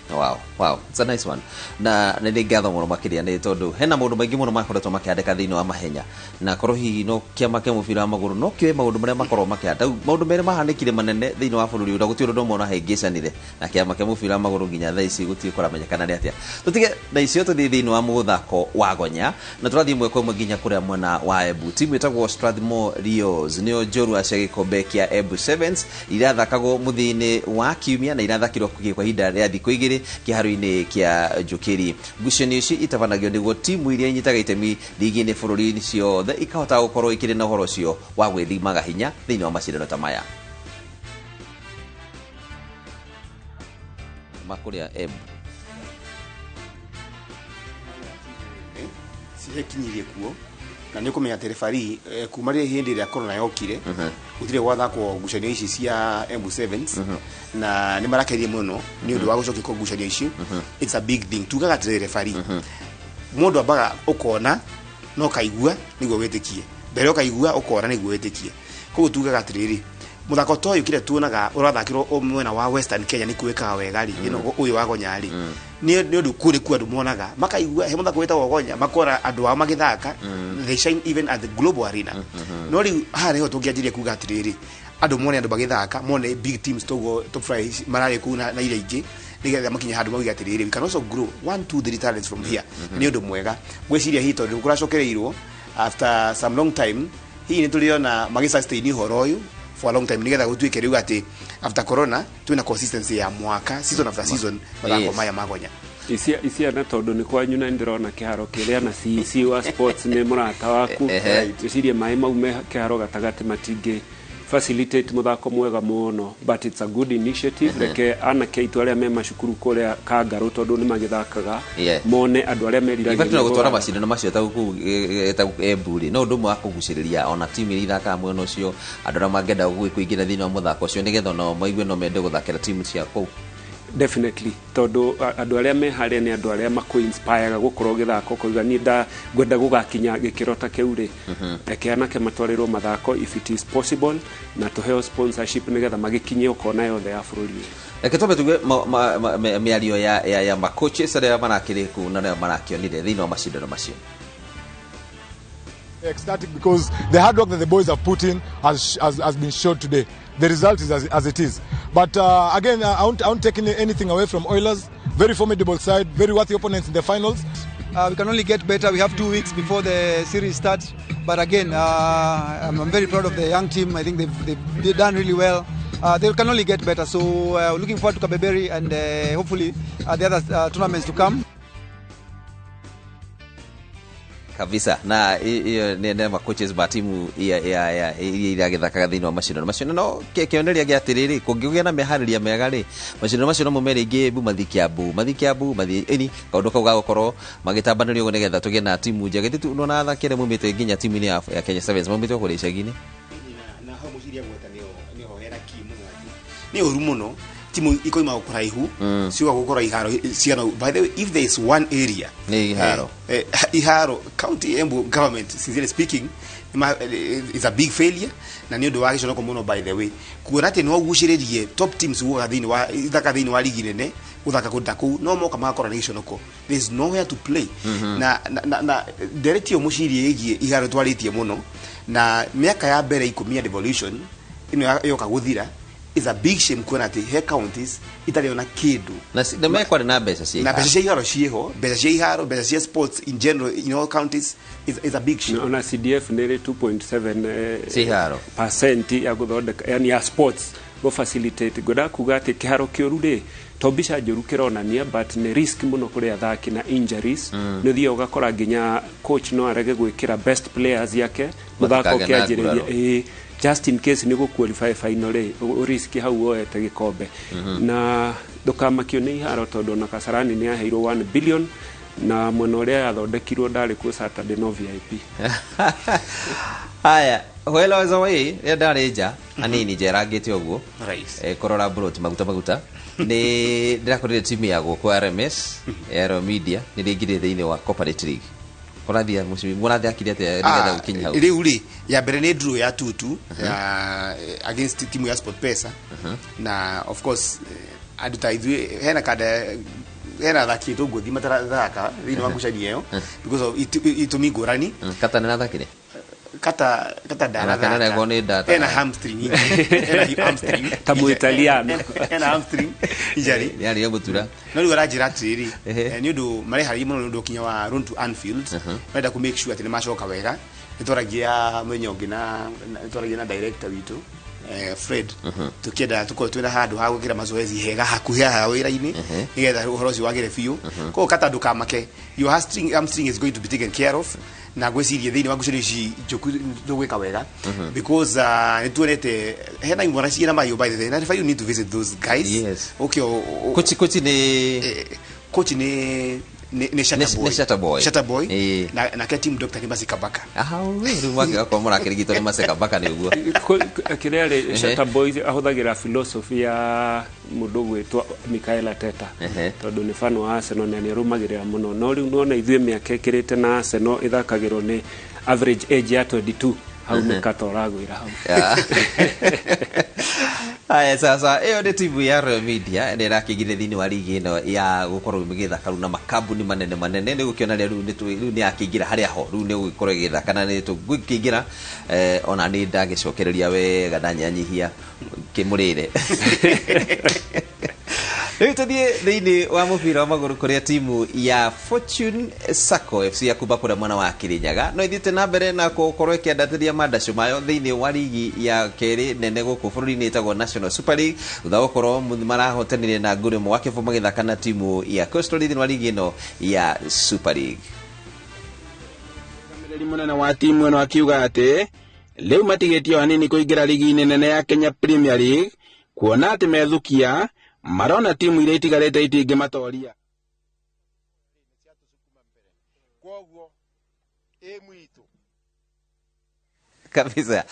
Wow, it's a nice one. Na nĩ ngatho mũno makĩria nĩ tondũ hena maũndũ maingĩ mũno makoretwo makĩandĩka thĩinĩ wa mahenya na korwo hihi no kĩama kĩa mũbira wa magũrũ no kĩoe maũndũ marĩa makorwo makĩanda maũndũ merĩ mahanĩkire manene thĩinĩ wa bũrũri ũrĩa gũtirĩ ũndũ mũno hĩngĩcanire na kĩama kĩa mũbira wa magũrũ nginya thaa ici gũtirĩ kũramenyekana nĩ atĩa tũtige na icio tũthiĩ thĩinĩ wa mũthako wa gonya na tũrathiĩ mweko ũmwe nginya kũrĩa mwena wa Embu timu ĩtagwo Strathmore Rios nĩo njorua cia gĩkombe kĩa Embu Sevens irathakagwo mũthia-inĩ wa kiumia na irathakirwo kwa ihinda rĩa thikũ igĩrĩ kĩharo-inĩ kĩa Njũkĩri. Ngucanio ici itabanagio nĩguo timu iria inyitaga itemi ligi-inĩ bũrũri-inĩ ciothe ikahota gũkorwo ikĩrĩ na ũhoro ũcio wa gwĩthimaga hinya thĩinĩ wa macindano ta maya. Makũrĩa Embu cihekinyirie kuo na nĩ kũmenya atĩ referee kuma rĩrĩa hĩndĩ ĩrĩa corona yokire gũtirĩ gwathakwo ngucanio ici cia Embu Sevens na nĩ marakerie mũno nĩ ũndũ wa gũcokia ngucanio ici. It's a big thing tugaga atĩ referee mũndũ ambaga ũkona no kaigua nĩguo wĩtĩkie mbere ũkaigua ũkona nĩguo wĩtĩkie koguo tugaga atĩrĩrĩ muthako to yukire tuonaga urathakirwo mwena wa Western Kenya ni kuweka wega ri uyu wa gonya ri ni undu kuri ku andu monaga makaigua he muthako weta gonya makora andu ao magithaka they shine even at the global arena no ri hare ho tungianjirie kuga atiriri andu mone andu bagithaka mone big teams togo top fries marare ku na ire ingi nigetha makinya handu mauga atiriri we can also grow 1 2 3 talents from here ni undu mwega gwiciria hito ndi kuracokereirwo after some long time hii ni tuliona magisa sustain horo uyu for a long time nigetha gutuike riu ati after corona twina consistency ya mwaka season after season mathako maya magonya isia na tondu ni kwanyu na ndirona kiharo kiria na CC wa sports ni murata waku tucirie mai mau me kiharo gatagati matingi facilitate muthako mwega muno but it's a good initiative reke anake itu aria me macukuru kuria Kangaru tondu ni magithakaga mone andu aria meriragia ibatu na gutwara macindano macio ta mbiiri no ndu mwa kuguciriria ona timu ithaka mwena ucio andu aria mangenda kuingira thini wa muthako ucio nigetha no maigue no mende guthakira timu cia kou. Definitely tondu andu aria me haria ni andu aria mako inspire gukorwo githako kuiga ni nda gwenda gugakinya gikirota keuri ekianake matwarirwo mathako if it is possible na to help sponsorship nigetha magikinye ukona yothe ya bururi eketobe tuge miario ya makoches aria marakiri ku na aria marakionire thini wa macindano macio. Ecstatic because the hard work that the boys have put in has been showed today. The result is as it is. But again, I won't take anything away from Oilers. Very formidable side, very worthy opponents in the finals. We can only get better. We have 2 weeks before the series starts. But again, I'm very proud of the young team. I think they've done really well. They can only get better. So looking forward to Kabeberi and hopefully the other tournaments to come. Kabisa na iyo ni ndema coaches ba timu ya githakaga thini wa macindano macio no kioneria gia atiriri kungiugia na mehariria mega ri macindano macio no mumere ingi bu mathikiambu eni kaundu kau ga gukorwo magitambanĩrio nigetha tugie na timu njega tu no na thakire mumite nginya timu ni ya Kenya Sevens mumite kuri icagi-ini na hau muciria gweta ni ho hera kimu ni uru muno timu ikoima kuraihu siuga gukora iharo ciano. By the way, if there is one area ni iharo county Embu government sincerely speaking is a big failure na ni undu wa gicono komuno. By the way, kuona ati no guciririe top teams wo thini wa ithaka thini wa ligi nene guthaka kundaku no moka makora ni gicono ko there is nowhere to play na directio mucirie igie iharo twaritie muno na miaka ya mbere 10 ya devolution ino yoka guthira is a big shame kuona ati he counties italiona kidu na mekwa na mbeca cia na mbeca cia iharo cieho mbeca cia iharo mbeca cia sports in general in all counties is a big shame. Na CDF nearly 2.7 iharo % ya guthondeka yani ya sports go facilitate goda kuga ati kiharo kiuru ri tobisha njuru kironania but ni risk muno kuri athaki na injuries ni thio ugakora nginya coach no arege gwikira best players yake muthako kianjiriria just in case ni go qualify final risk hau oete gikombe na ndukamakio ni iharo tondu na Kasarani ni aheirwo 1 billion na mwena uria yathondekirwo ndari ku Saturday no VIP. Haya wela wazawai ya dareja anini jeragete oguo korora brot maguta ni ndirakorire timu ya kwa RMS Aero Media ni ringire thiini wa Corporate League korathia mucimi murathe akirite nigetha gukinya hau riu ri ya mbere ni draw ya tutu against timu ya Sport Pesa na of course aduta ithui hena thaki tu guthi matarathaka thini wa ngucani iyo because of itumi ngurani kata na thakire kata dara kana ngo ni data ena hamstring tamu italiano ena hamstring injury yari yabutura no ri garajira tiri ni undu mari hari muno ndu kinya wa run to Anfield wenda ku make sure ati ni macoka wega nitoragia mwenyongi na nitoragia na director witu Fred tukienda tuko twina handu ha gukira mazoezi hega hakuhi ha wira-ini nigetha uhoro ucio wagire fiu ko kata ndukamake your hamstring is going to be taken care of na gwecirie thini wa nguciri ici njoku ndugwika wega because nituonete hena imwana ciina mayo by the way na you need to visit those guys. Yes. Okay, coach ni Shatter Boy na ke team doctor ni Masekabaka wewe mwake kwa mwana kirigito ni Masekabaka ni uguo kirele Shatter Boy ahuthagira philosophy ya mundu gwitwa Mikel Arteta tondu ni fan wa Arsenal na ni rumagirira muno no riu nona ithuĩ miaka ikirite na Arsenal ithakagirwo ni average age ya 22 hau mekatoragwira hau. Aya sasa iyo ni timu ya Aero Media ni rakigire thini wa ligi ino ya gukorwo migithakaru na makambuni manene ni gukiona riu ni akigira haria ho riu ni gukorwo githakana ni tugikigira ona ni ndagicokereria wega ndanyanyihia kimurire Rĩu tũthiĩ thĩinĩ wa mũbira wa magũrũ kũrĩa timu ya Fortune Sacco FC ya kuma kũrĩa mwena wa Kirinyaga no ithiĩte na mbere na gũkorwo ĩkĩandatĩria mandacũ mayo thĩinĩ wa ligi ya kerĩ nene gũkũ bũrũri-inĩ ĩtagwo National Super League thutha gũkorwo marahotanire na ngũrũ ĩmwe wa kĩbũgũ magĩthaka na timu ya Coastal thĩinĩ wa ligi ĩno ya Super League. Munene wa timu ĩno akiuga atĩ rĩu matigĩtie hanini kũingĩra ligi-inĩ nene ya Kenya Premier League kuona atĩ methukia marona timu iria itigarĩte itingĩmatoria. Kabisa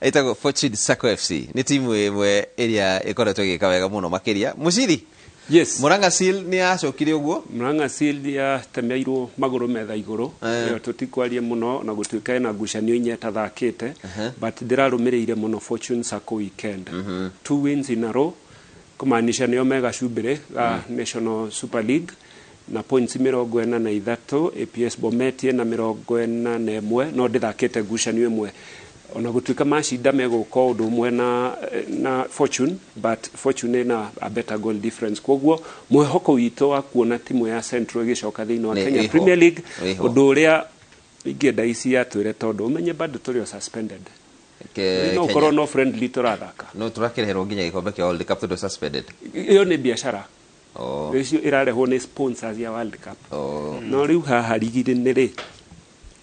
ĩtagwo Fortune Sacco FC nĩ timu ĩmwe ĩrĩa ĩkoretwo ĩgĩka wega mũno makĩria. Muciri, yes, Murang'a Seal nĩ acokire ũguo. Murang'a Seal ya temeirwo magũrũ metha igũrũ yo tutikwarie mũno na gũtuĩka na ngucanio inya tathakĩte but ndĩrarũmĩrĩire mũno Fortune Sacco weekend 2 wins in a row kumaanisha nĩo mega cumbĩrĩ National Super League na points 43 APS Bomet na 41 no ndĩthakĩte ngucanio ĩmwe ona gũtuĩka macinda megũka ũndũ ũmwe na Fortune but Fortune na a better goal difference koguo mwĩhoko witũ wa kuona timu ya Central ĩgĩcoka thĩinĩ wa Kenya Premier League ũndũ ũrĩa ingĩenda ici atwĩre tondũ umenye bado tũrĩ suspended no korwo no friendly tũrathaka no tũrakĩreherwo nginya gĩkombe kĩa World Cup tũrĩ suspended iyo nĩ biashara icio irarehwo nĩ sponsors ya World Cup no rĩu haha ligi-inĩ rĩ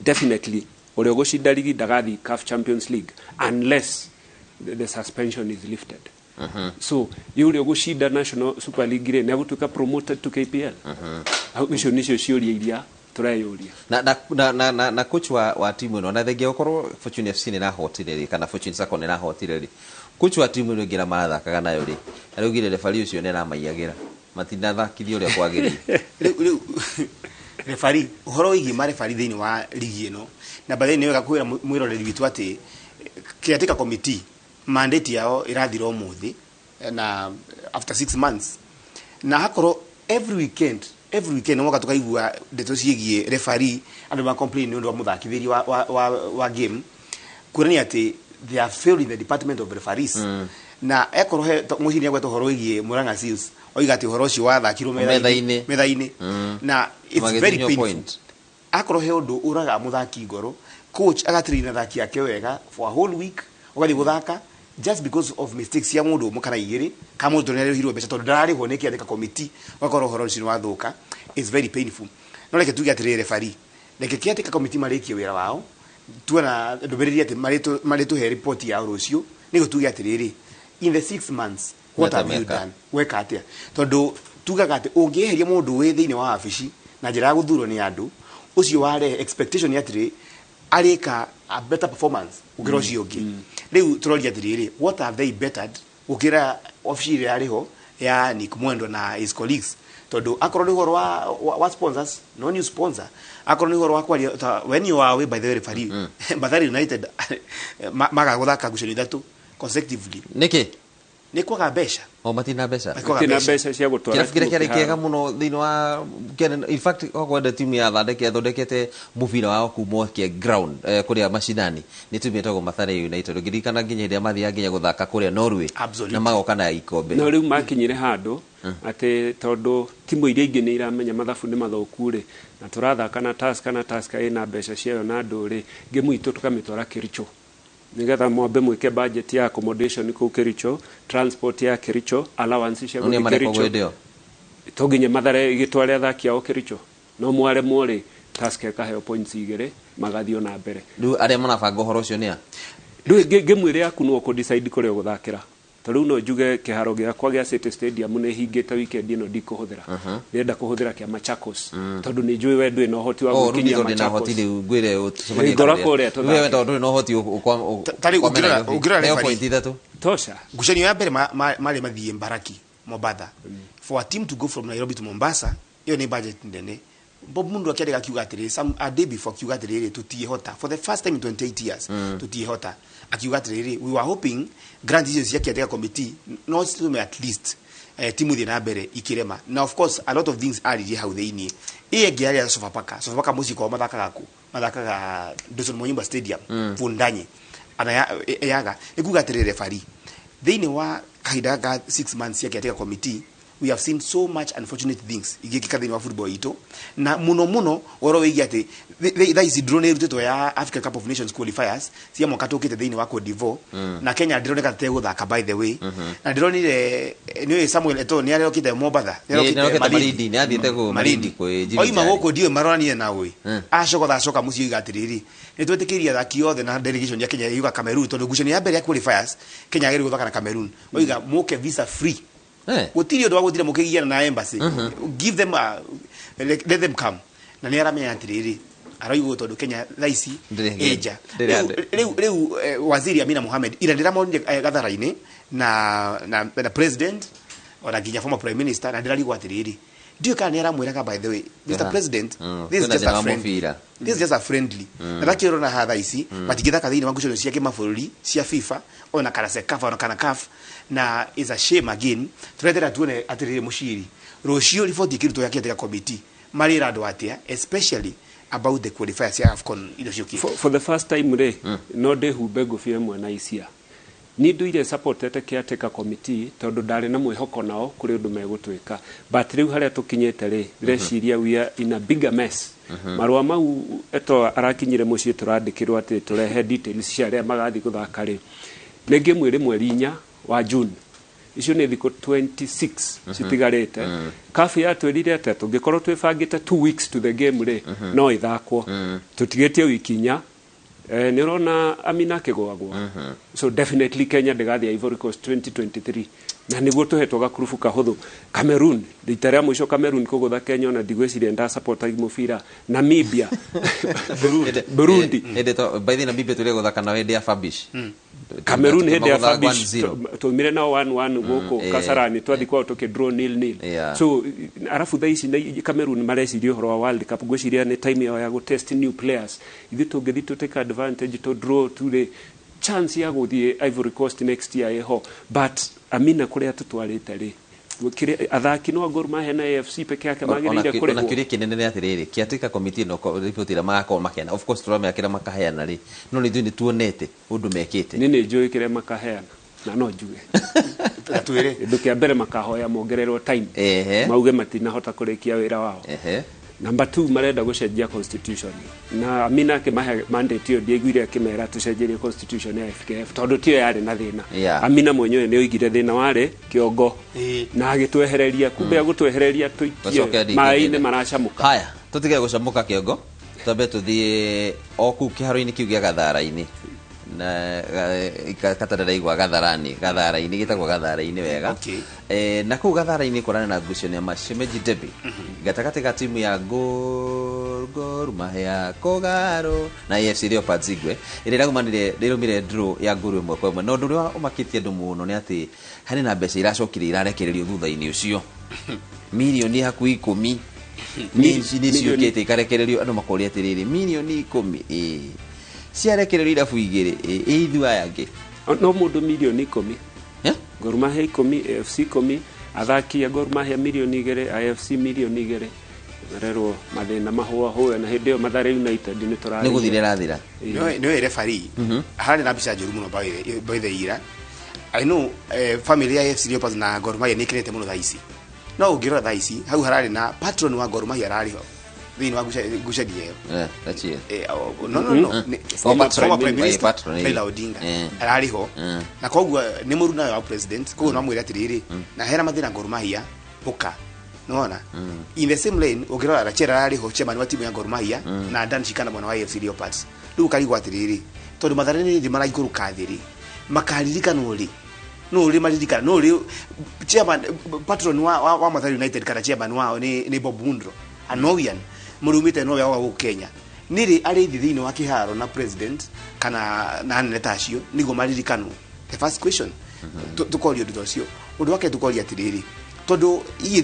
definitely ũrĩa gũcinda ligi ndagathi CAF Champions League unless the suspension is lifted. So yule gũcinda National Super League rĩ nĩ gũtuĩka promoted to KPL. Icio nĩcio ciũria iria turayũria. Na coach wa timu ĩno na thengia gũkorwo Fortune FC nĩ nahotire rĩ kana Fortune Sacco nĩ nahotire rĩ. Coach wa timu ĩno ngira marathakaga nayo rĩ. Araugire referee ũcio nĩ aramayagĩra. Matinathakithio ũrĩa kwagĩrĩire. Rĩu referee ũhoro wĩgiĩ mareferee thĩinĩ wa ligi ĩno na baadaye nĩ wega kwĩra mwĩroreri witũ atĩ caretaker committee mandate yao ĩrathira ũmũthĩ na after 6 months na hakorwo every weekend nĩmoka tũkaigua ndeto ciĩgiĩ referee andũ ma complain nĩ ũndũ wa mũthakithĩri wa game kuonania atĩ they are failed in the department of referees na ekorwo mũcini agweta ũhoro wĩgiĩ Murang'a Seals oiga atĩ ũhoro ũcio wathakirwo metha-inĩ na it's very painful akorwo he ũndũ ũraga mũthaki ngoro coach agatirina thaki yake wega for a whole week ugathi guthaka just because of mistakes ya mũndũ ũmwe kana igĩrĩ ka mũndũ nĩ arĩhirwo mbeca tondũ ndararĩhwo nĩ kĩandĩka committee wakorwo ũhoro ũcio wathuka it's very painful no reke tuge atĩrĩ referee reke kĩandĩka committee marĩkie wĩra wao tuona ndũmĩrĩri atĩ marĩtũhe report ya rũciũ nĩguo tuge atĩrĩrĩ in the 6 months what have you done weka atĩa tondũ tugaga atĩ ũngĩeheria mũndũ wĩ thĩinĩ wa wabici na njĩra ya gũthurwo nĩ andũ ucio ware expectation yatire arika a better performance ukira ucio ũngĩ rĩu tũroria atĩrĩrĩ what have they bettered ukira officially ariho ya Nick Mwendo na his colleagues tondũ akorwo nĩ ũhoro wa sponsors no new sponsor akorwo nĩ ũhoro wa kwaria when you are away by the referee Mathare United maga gũthaka ngucanio ithatũ consecutively nĩ kwaga mbeca matina mbeca cia gũtwara kĩrĩa kĩega mũno thĩinĩ wa in fact ogwenda timu ya thondekete mũbira wao kuma kĩa ground kũrĩa macinani nĩ timu ĩtagwo Mathare United ngirikana nginya rĩrĩa mathiaga nginya gũthaka kũrĩa Norway na magoka na ikombe no rĩu makinyire handũ atĩ tondũ timu iria ingĩ nĩ iramenya mathabu nĩ mathũku rĩ na tũrathaka na Tusker ĩna mbeca ciayo na andũ rĩ ngemu itũ tũkamĩtwara Kericho nigetha mwambe mwike budget ya accommodation kuu Kericho transport ya Kericho allowance cia gũthiĩ Kericho toginye Mathare igĩtwara athaki ao Kericho no mware mwore Tusker kaheo points igĩrĩ magathio na mbere rĩu arĩa manabanga ũhoro ũcio nĩa rĩu ngemu ĩrĩa yaku no kũ decide kũrĩa gũthakĩra tondũ no njuge kĩharo gĩakwa gĩa City Stadium nĩ hingĩte weekend ĩno ndikũhũthĩra nĩenda kũhũthĩra kĩa Machakos tondũ nĩ njũĩ wewe ndũĩ na ũhoti wa gũkinyia Machakos ngwĩre ũtũmanie wewe ndũĩ na ũhoti tari ukira referee tosha ngucanio ya mbere mari mathiĩ Mbaraki Mombasa for a team to go from Nairobi to Mombasa iyo ni budget ndene Bob Mundu akiandika kiuga atĩrĩ a day before kiuga atĩrĩ tutiehota for the first time in 28 years tutiehota akiuga atĩrĩ we were hoping grand decisions ya kiandika committee not to at least timu thĩ na mbere ikirema now of course a lot of things are really how they need ĩngĩ ya Sofapaka musi kwa mathakaga Doson Monyimba Stadium Fundanye ana yaga ikuga atĩrĩ referee thĩinĩ wa kahinda ga 6 months ya kiandika committee we have seen so much unfortunate things igikika thini wa football ito na muno oro wigi ati that is drone rutito ya Africa Cup of Nations qualifiers cia mwaka tukite thini wa Cote d'Ivoire na Kenya ndironeka te guthaka by the way na ndironire ni Samuel Eto'o ni arokite Mombasa ni arokite Malindi ni athite ku Malindi ku oima goko dio maroranie nawe acoka mucio igatiriri ni twetikiria thaki othe na delegation ya Kenya yuga Cameroon tondu ngucanio ya mbere ya qualifiers Kenya agiri guthaka na Cameroon oiga muke visa free gutiri ndo wagutire mukigiana na embassy give them let them come na ni aramenya atiriri araigo tondu Kenya thaisi eja riu waziri Amina Mohamed ira ndiramonire gathara-ini na president ona ginya former prime minister na ndirari gwatiriri ndio kana ni aramwiraga by the way Mr President this is just a friendly this is just a friendly na bakiro na hatha ici matigithaka thini wangucio cia kimaburi cia FIFA ona kana sekafa ona kana CAF na is a shame again turetera tuone atiriri mushiri rocio report ikiruto yake katika committee marira andu atia especially about the qualifiers ya AFCON for the first time no de hubego fie mwana isia ni nduire supportete caretaker committee tondu ndari na mwihoko nao kuri undu megutwika but riu haria tukinyete reciria we are in a bigger mess marwa mau eto arakinyire mucie turandikirwa ati turehe details cia aria magathi guthaka ningi mweri inya wa June icio ni thiko 26 citigarite kafu ya twirire ati tungikorwo twibangite 2 weeks to the game no ithakwo tutigetie wiki inya ni rona Amina kigwagwa so definitely Kenya ndigathi Ivory Coast 2023 na niguo tuhetwo gakurufu kahuthu Cameroon ritaria mwisho Cameroon kugutha Kenya na digweciria nda support mubira Namibia Burundi edeto by the Namibia tuli guthaka na hende ya Fabish Cameroon hende ya Fabish tumire na 1-1 goko Kasarani twathi kwa toke draw 0-0 so arafu thaici na Cameroon marecirio horo wa World Cup gweciria ni time ya go test new players ithi tungithi to take advantage to draw to the chance ya guthie Ivory Coast next year eho but Amina kuria tutwarite kire athaki no Gor Mahia na AFC peke yake magirire kure na kire kinene ni atiriri kiatika committee no report ira mako makena of course turame akira makaheana no ni tuonete undu mekite nini njui kire makaheana na no njuge atwire ndukia mbere makahoya mongererwo time mauge matina hota kurikia wira wao number 2 marenda gucenjia constitution na Amina ke mandate yo diegwire akimera tucenjerie constitution ya FKF tondu tio yari na thina Amina mwenyewe ni oigire thina wari kiongo na agitwehereria kumbe agutwehereria tuikie mai-ini maracamuka haya tutige gucamuka kiongo tambe tuthie oku kiharo-ini kiu gia gathara-ini na katarera igwa gathara-ini gitagwo gathara-ini wega na ku gathara-ini kurana na ngucanio ya mashemeji derby gatagati ga timu ya Gor Mahia Kogaro na AFC Leopards igwe ire ragumanire rirumire draw ya nguru imwe kwa imwe no ndu ria umakitie ndu muno ni ati hani na mbeca iracokire irarekererio thutha-ini ucio milioni hakui 10 ni ciukite ikarekererio andu makoria atiriri milioni 10 ciarekererio irabu igiri ithu ayake no mundu milioni 10 Gor Mahia 10 AFC 10 athaki ya Gor Mahia milioni 2 AFC milioni 2 rero mathina mahua na hindi yo Mathare United ni turari ni guthire rathira no referee hali na bica njuru muno by the ira I know family ya AFC Leopards na Gor Mahia ni kirete muno thaisi no ungirora thaisi hau harari na patron wa Gor Mahia arari ho thini wa guca diyo that's it no former prime minister Raila Odinga arari ho na kogwa ni muruna wa president kogwa no mwira tiriri na hera mathina Gor Mahia buka naona in the same lane ungirora Rachera arari ho chairman wa timu ya Gor Mahia na Dan Shikana mwana wa AFC Leopards riu kari gwatiriri tondu Mathare ni mara iguru kathiri makaririka no ri maririka no ri chairman patron wa Mathare United kana chairman wao ni Bob Mundro anowian murumite no wa Kenya niri ari thithini wa kiharo na president kana na netacio nigo maririkano the first question tukorio nducio undu wake tukoria tiriri tondu ii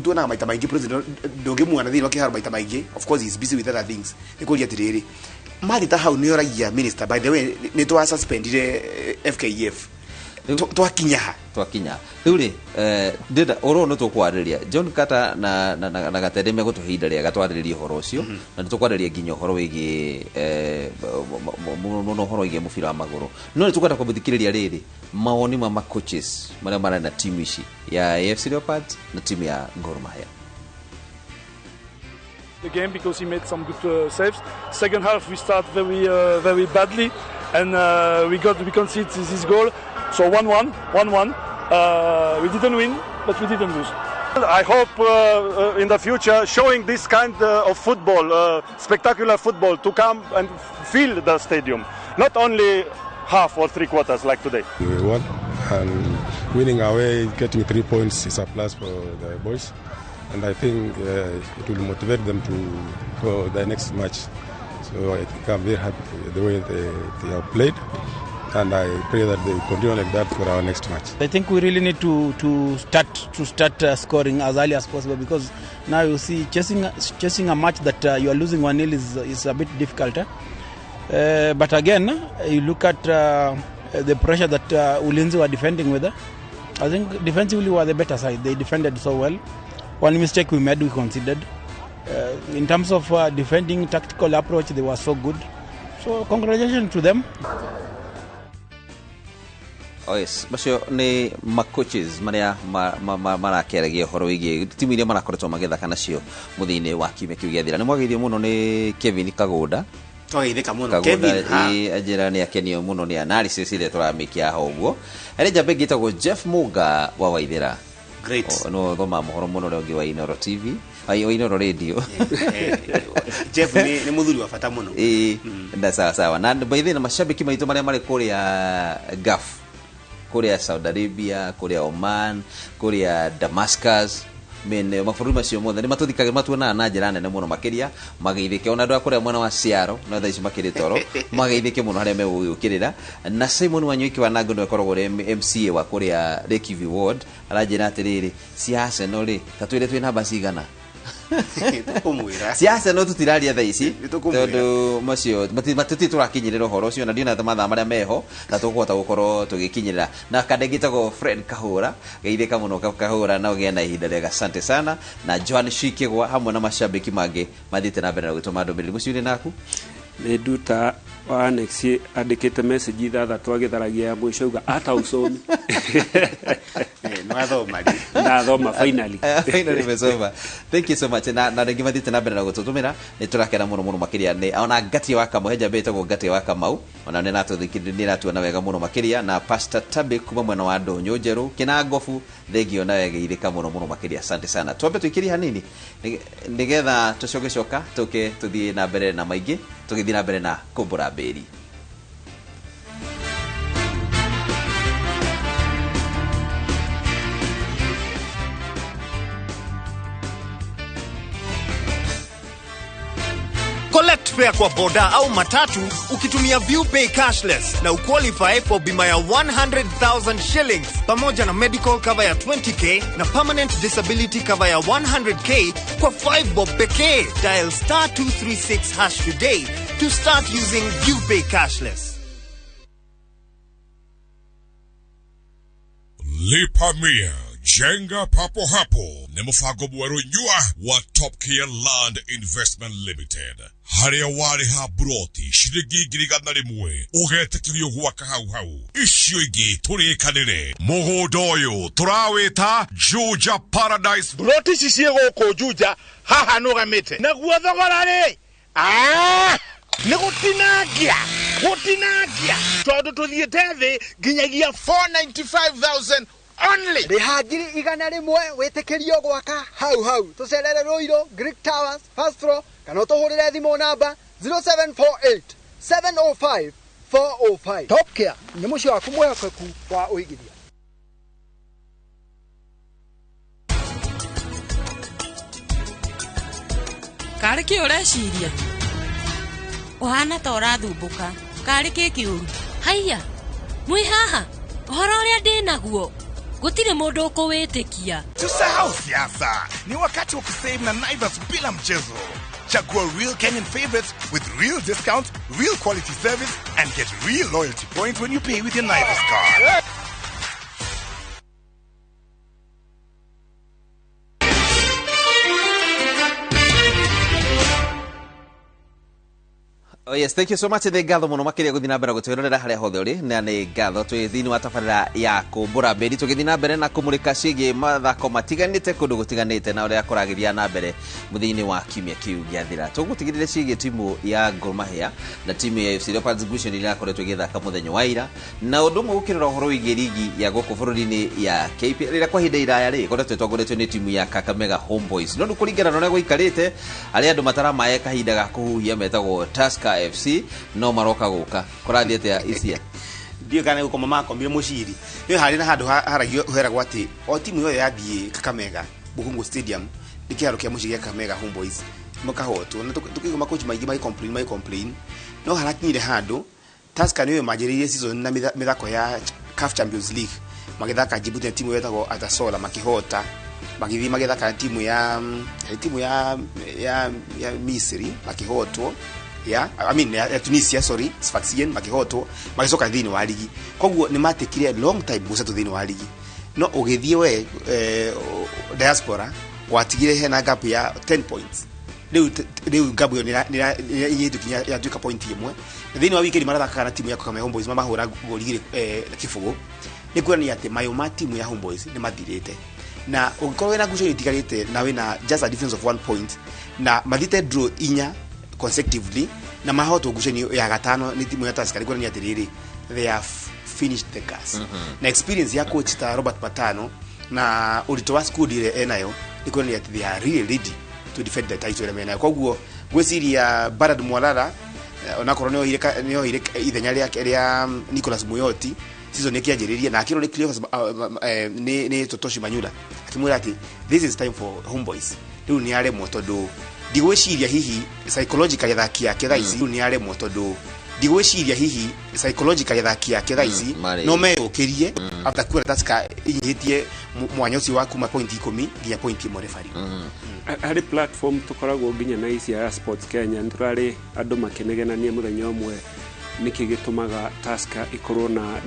tuona maita maingi president ndongimwana thini wa kiharo maita maingi of course he is busy with other things nikoria tiriri marita hau ni oragia minister by the way ni to suspendire FKF twakinya riu ri ndida oro no tukwariria John Kata na gatedeme gutuhinda ria gatwariria horo ucio na tukwariria nginya horo wigi muno horo wigi mubira wa maguru no ni tukwenda kubuthikiriria riri maoni ma coaches maria mara na timu ici ya AFC Leopards na timu ya Gor Mahia. The game because he made some good saves. Second half we start very badly and we conceded this goal. So 1-1. We didn't win, but we didn't lose. I hope in the future showing this kind of football, spectacular football, to come and fill the stadium, not only half or 3 quarters like today. We won, and winning away, getting 3 points is a plus for the boys. And I think it will motivate them for the next match. So I think I'm very happy with the way they have played, and I pray that they continue like that for our next match. I think we really need to start scoring as early as possible, because now you see chasing a match that you are losing 1-0 is a bit difficult. But again, you look at the pressure that Ulinzi were defending with. I think defensively were the better side. They defended so well. One mistake we made, we considered. In terms of defending tactical approach, they were so good. So congratulations to them. Oh yes, macio ni coaches maria marakeragia horo wigi timu iria marakoretwo magethaka nacio muthini wa kime kiu gethira ni mwagithio muno ni Kevin Kagoda. Twageithika muno Kevin ajira ni akenio muno ni analysis ile turamikia hoguo. Ere jambe gitagwo Jeff Muga wa Waithira. Great. No thoma mohoro muno reo wa Inoro TV. Ai Inoro radio. Jeff ni muthuri wa fata muno. Nda sawa. Na by the way mashabiki maitu maria mari kuria Gulf, kuria Saudi Arabia, kuria Oman, kuria Damascus, mene mafururi macio mothe ni matuthikaga matuona na njira nene muno makiria mageithike ona ndu akuria mwana wa Ciaro no thaici makiri toro mageithike muno haria megugukirira. Na Simon Wanyoiki wa Nango no ekoragwo MCA wa kuria Lakeview Ward aranjira atiriri siasa no ri tatwire twi namba cigana siasa no tutiraria thaici tondu macio matuti turakinyirira horo cio na ndiona mathaa maria meho na tukuhota gukorwo tugikinyirira na kadegitago Fred Kahura geithika muno Kahura na ugia na ihinda rega. Asante sana. Na Joan Shikigwa hamwe na mashabiki mangi mathite na mbere na gutuma ndombiriri muciuri naku ni duta wa next andikite message ithatha twagitharagia mwisho uga ata usomi no thoma finally mesoma. Thank you so much. Na rengi mathite na mbere na gututumira ni turakena muno makiria ni ona ngati wa kamuheja betagwo ngati wa kamau ona ni natuthikiriria natuona wega muno makiria na Pastor Tabe kuma mwena wa Ndonyo Njeru kina Ngofu thegio na wega irika muno makiria. Asante sana. Twambe twikiri hanini nigetha tucogecoka tuke tuthie na mbere na maingi tugithie na mbere na Kumbura mbiiri. Collect fare kwa boda au matatu ukitumia ViewPay cashless na uqualify for bima ya 100,000 shillings pamoja na medical cover ya 20k na permanent disability cover ya 100k kwa 5 bob pekee. Dial *236# today to start using ViewPay cashless. Lipa Mia, jenga papo hapo ni mufago mweru nyua wa Top Care Land Investment Limited. Haria wari ha broti shirigi girigana rimwe ugetekirio gwaka hau icio ingi turikanire mugudoyo turawita Juja Paradise. Broti cicie guku Juja haha nugamite naguo thogora ri ni gutinagia tondu tuthiete thi nginyagia 495,000 only. Rihangiri igana rimwe witikirio gwaka hau tucerere Ruiru Greek Towers first floor kana tuhurire thimu namba 0748 705 405. Top Care ni mucio waku mwehokeku wa uigithia. Kari ki ureciria uhana ta urathumbuka kari ki kiuru haiya mwi haha uhoro uria ndi naguo gutire mundu ukuwitikia. Tusahau siasa, ni wakati wa kusave na Naivas bila mchezo. Chagua real Kenyan favorites with real discounts, real quality service and get real loyalty points when you pay with your Naivas card. Oh yes, thank you so much. Nĩ ngatho mũno makĩria gũthiĩ na mbere gũtwĩrorera harĩa hothe ũrĩ, na nĩ ngatho twĩ thĩinĩ wa tabarĩra ya Kumbura mbiiri tũgĩthiĩ na mbere na kũmũrĩka ciĩgiĩ mathako matiganĩte kũndũ gũtiganĩte na ũrĩa kũragĩria na mbere thĩinĩ wa kiumia kĩu gĩathira. Tũgũtigĩrĩre ciĩgiĩ timu ya Gor Mahia na timu ya FC Leopards Ngucanio iria irakoretwo igĩthaka mũthenya wa ira, na ũndũ ũmwe gũkĩrora ũhoro wĩgiĩ ligi ya gũkũ bũrũri-inĩ ya KPL ĩrĩa kwa ihinda iraya ĩkoretwo ĩtongoretio nĩ timu ya Kakamega Homeboys. No kũringana na ũrĩa gũikarĩte, arĩa andũ mataramaye kahinda ga kũhuhia metagwo Tusker FC no maroka gũka kũrathiĩte ya isia ndio kana gũkoma makombire mũciri nĩ harĩ na handũ haragio heragwo atĩ o timu yothe yathiĩ Kakamega Buhungu Stadium nĩ kĩharo kĩa mũciri gĩa Kakamega Homeboys makahotwo na tukigoma coach maingĩ complain no harakinyire handũ Tusker nĩyo manjĩrĩirie season na mĩthako ya CAF Champions League magĩthaka Djibouti na timu yetagwo Atasola makihota magĩthiĩ magĩthaka timu ya Misri makihotwo ya Tunisia Sfaxien makihotwo magicoka thĩinĩ wa ligi koguo nĩ matekire long time gucatu thĩinĩ wa ligi no ũgĩthiĩ we diaspora watigire hena gap ya 10 points rĩu gap yo nĩ yatuĩka point ĩmwe thĩinĩ wa weekend marathaka na timu ya Kakamega Homeboys mahũra goli kĩbũgũ nĩ kuonania atĩ mayo ma timu ya Homeboys nĩ mathirĩte na ũngĩkorwo wĩna ngucanio itigarĩte na wĩna just a difference of 1 point na mathite draw inya consecutively na mahotwo ngucanio ya gatano ni timu ya Tusker iko ni atiriri they have finished the gas na experience ya coach ta Robert Patano na urito wa school ile enayo iko ni ati they are really ready to defend the title enayo koguo gweciria Barad Mwalala onakorwo nio ile ithenya rĩa Nicholas Muyoti season ikianjĩrĩria na akĩrore clear ni Totoshi Manyula akimwira ati this is time for Homeboys riu ni aremwo tondu ndigwĩciria hihi psychologically thaki yake thaici ni aremwo tondu ndigwĩciria hihi psychologically thaki yake thaici no meyũkĩrie after kuona Tusker inyihitie mwanya ũcio wa kuma point 10 nginya point 1 referee harĩ platform tukoragwo nginya na ici ya Sports Kenya turarĩ andũ makenegenania mũthenya ũmwe niki gĩtũmaga Tusker ikorwo na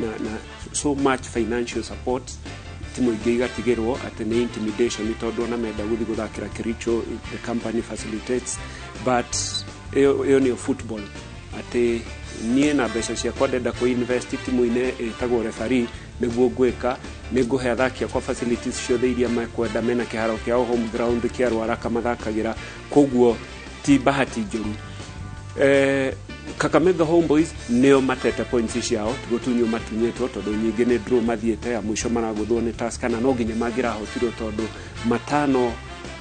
so much financial support timu ingĩ igatigĩrwo atĩ nĩ intimidation tondu ona menda gũthiĩ gũthakĩra Kericho the company facilitates but ĩyo nĩ football atĩ niĩ na mbeca ciakwa ndenda kũinvest timu-inĩ ĩtagwo referee nĩguo ngwĩka nĩngũhe athaki akwa facilities ciothe iria mekwenda mena kĩharo kĩao home ground kĩa Rwaraka mathakagĩra koguo ti bahati njũru Kakamega Homeboys nĩo matete points ciao tigutunyo matunyetwo tondu nyingĩ nĩ draw mathiĩte ya mũico maragũthwo nĩ Tusker na no nginya mangĩrahotirwo tondu matano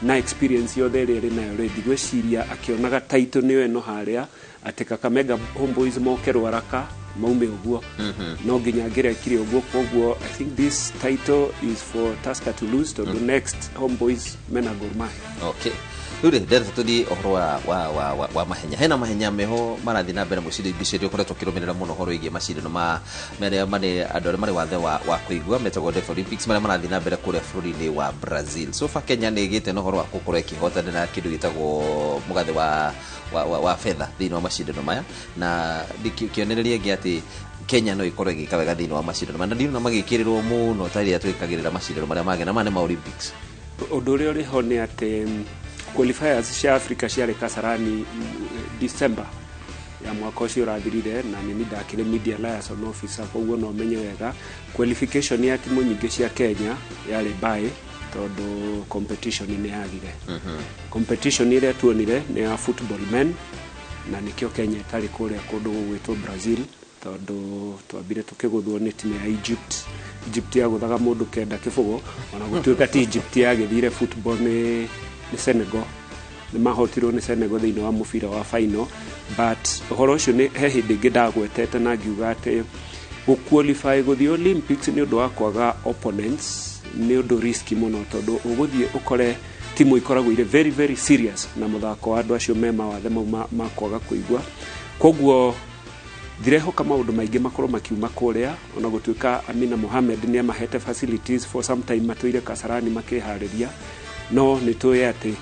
na experience yothe ĩrĩ nayo ready gwĩciria akĩonaga title nĩyo ĩno harĩa atĩ Kakamega Homeboys moke Rwaraka maume ũguo no nginya angĩrekire ũguo koguo I think this title is for Tusker to lose to the next Homeboys mena Gor Mahia. Okay. Rĩu ndĩrenda tũthiĩ ũhoro wa mahenya hena mahenya meho marathiĩ na mbere mũciri ũkoretwo ũkĩrũmĩrĩra mũno ũhoro wĩgiĩ macindano marĩa andũ arĩa marĩ wathe wa kũigua metagwo Deaf Olympics marĩa marathiĩ na mbere kũrĩa bũrũri-inĩ wa Brazil so far Kenya nĩ ĩgĩte na ũhoro wa gũkorwo ĩkĩhotana na kĩndũ gĩtagwo mũgathĩ wa fedha thĩinĩ wa macindano maya na kĩonereria gĩ atĩ Kenya no ikorwo ĩgĩka wega thĩinĩ wa macindano na ndio magĩkĩrĩrwo mũno tarĩ atwĩkagĩrĩra macindano marĩa mangĩ na ma Olympics ũndũ ũrĩa ũrĩ ho nĩ atĩ qualifiers cia Africa ciarĩ Kasarani December ya mwaka ũcio ũrathirire na nĩ ndakĩre media liaison officer koguo no menye wega qualification ya timu nyingĩ cia Kenya yarĩ bae tondu competition nĩ yagire competition ĩrĩa tuonire nĩ ya football men na nĩkĩo Kenya ĩtarĩ kũrĩa kũndũ gwĩtwo Brazil tondu twambire tukĩgũthwo nĩ timu ya Egypt ya gũthaga mũndũ kenda kĩbũgũ ona gũtuĩka ti Egypt yagĩthire football nĩ Senegal nĩ mahotirwo nĩ Senegal thĩinĩ wa mũbira wa final but ũhoro ũcio nĩ he hĩndĩ ĩngĩ ndagwetete na ngiuga atĩ gũqualify gũthiĩ Olympics nĩ ũndũ wa kwaga opponents nĩ ũndũ risky mũno tondu ũgũthiĩ ũkore timu ikoragwo ire very very serious na mũthako wa andũ acio me mawathe mau ma kwaga kũigua koguo ndirehoka maũndũ maingĩ makorwo makiuma kũrĩa ona gũtuĩka Amina Mohamed nĩ amahete facilities for some time matũire Kasarani makĩharĩria no nĩ tũĩ atĩ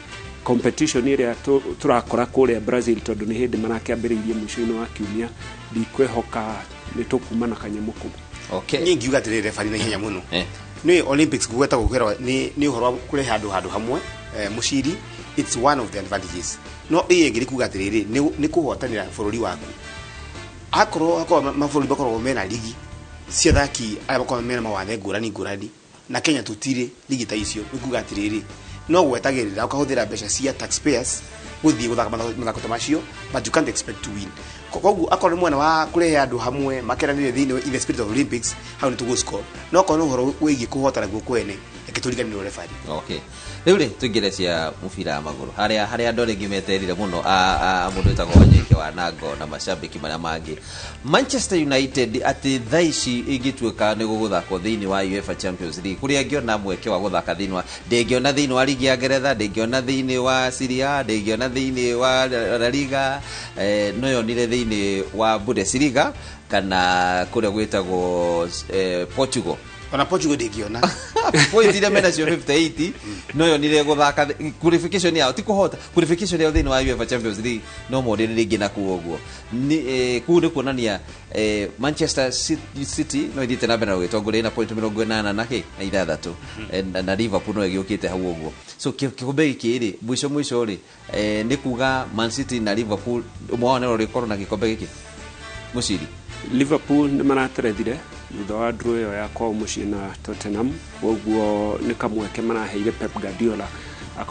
competition ĩrĩa tũrakora kũrĩa Brazil tondu nĩ hĩndĩ marakĩambĩrĩirie mũico-inĩ wa kiumia ndikwĩhoka nĩ tũkuma na kanyamũ kũu okay niĩ ngiuga atĩrĩrĩ referee na ihenya mũno nĩ Olympics gũgweta gũkwĩra nĩ ũhoro wa kũrehe handũ hamwe mũciri it's one of the advantages no ngiri kuga atiriri ni kuhotanira bururi waku akoro mabũrũri bakoragwo mena ligi cia thaki arĩa bakoragwo mena mawathe ngũrani na Kenya tutire ligi ta icio ni kuga atiriri no gwetagĩrĩra ukahũthĩra mbeca cia taxpayers gũthiĩ gũthaka mathako ta macio but you can't expect to win koguo akorwo ni mwena wa kurehe andũ hamwe makeranire thĩinĩ in the spirit of Olympics how ni to go score no kono horo wĩgie kuhotana guo kwene ekituriganirwo referee. Okay, rĩu rĩ tũingĩre cia mũbira wa magũrũ harĩa andũ rĩngĩ meterire mũno mũndũ wĩtagwo Wanyeke wa Nango na macambĩki marĩa mangĩ. Manchester United atĩ thaa ici ĩngĩtuĩka nĩ gũgũthakwo thĩinĩ wa UEFA Champions League kũrĩa angĩona mweke wa gũthaka thĩinĩ wa ndĩngĩona thĩinĩ wa ligi ya Ngeretha, ndĩngĩona thĩinĩ wa Serie A, ndĩngĩona thĩinĩ wa La Liga, no yonire thĩinĩ wa Bundesliga kana kũrĩa gwĩtagwo Portugal. Ona Portugal ndĩngĩona point ile mena cio 58 no yonire gũthaka qualification yao ti kuhota qualification yao thĩinĩ wa UEFA Champions League no mode rĩngĩ na kuoguo ni ku nĩ kuonania Manchester City no ithite na mbere na gũtongoria na point 80 na ithathatũ na Liverpool no ĩgĩũkĩte hau ũguo so kikombe gĩkĩ rĩ mwisho rĩ nĩ kuga Man City na Liverpool mwana rĩ korwo na kikombe gĩkĩ mũciri Liverpool nĩ maraterethire thutha wa draw ĩyo ya kwao mũciĩ na Tottenham koguo nĩ kamweke maraheire Pep Guardiola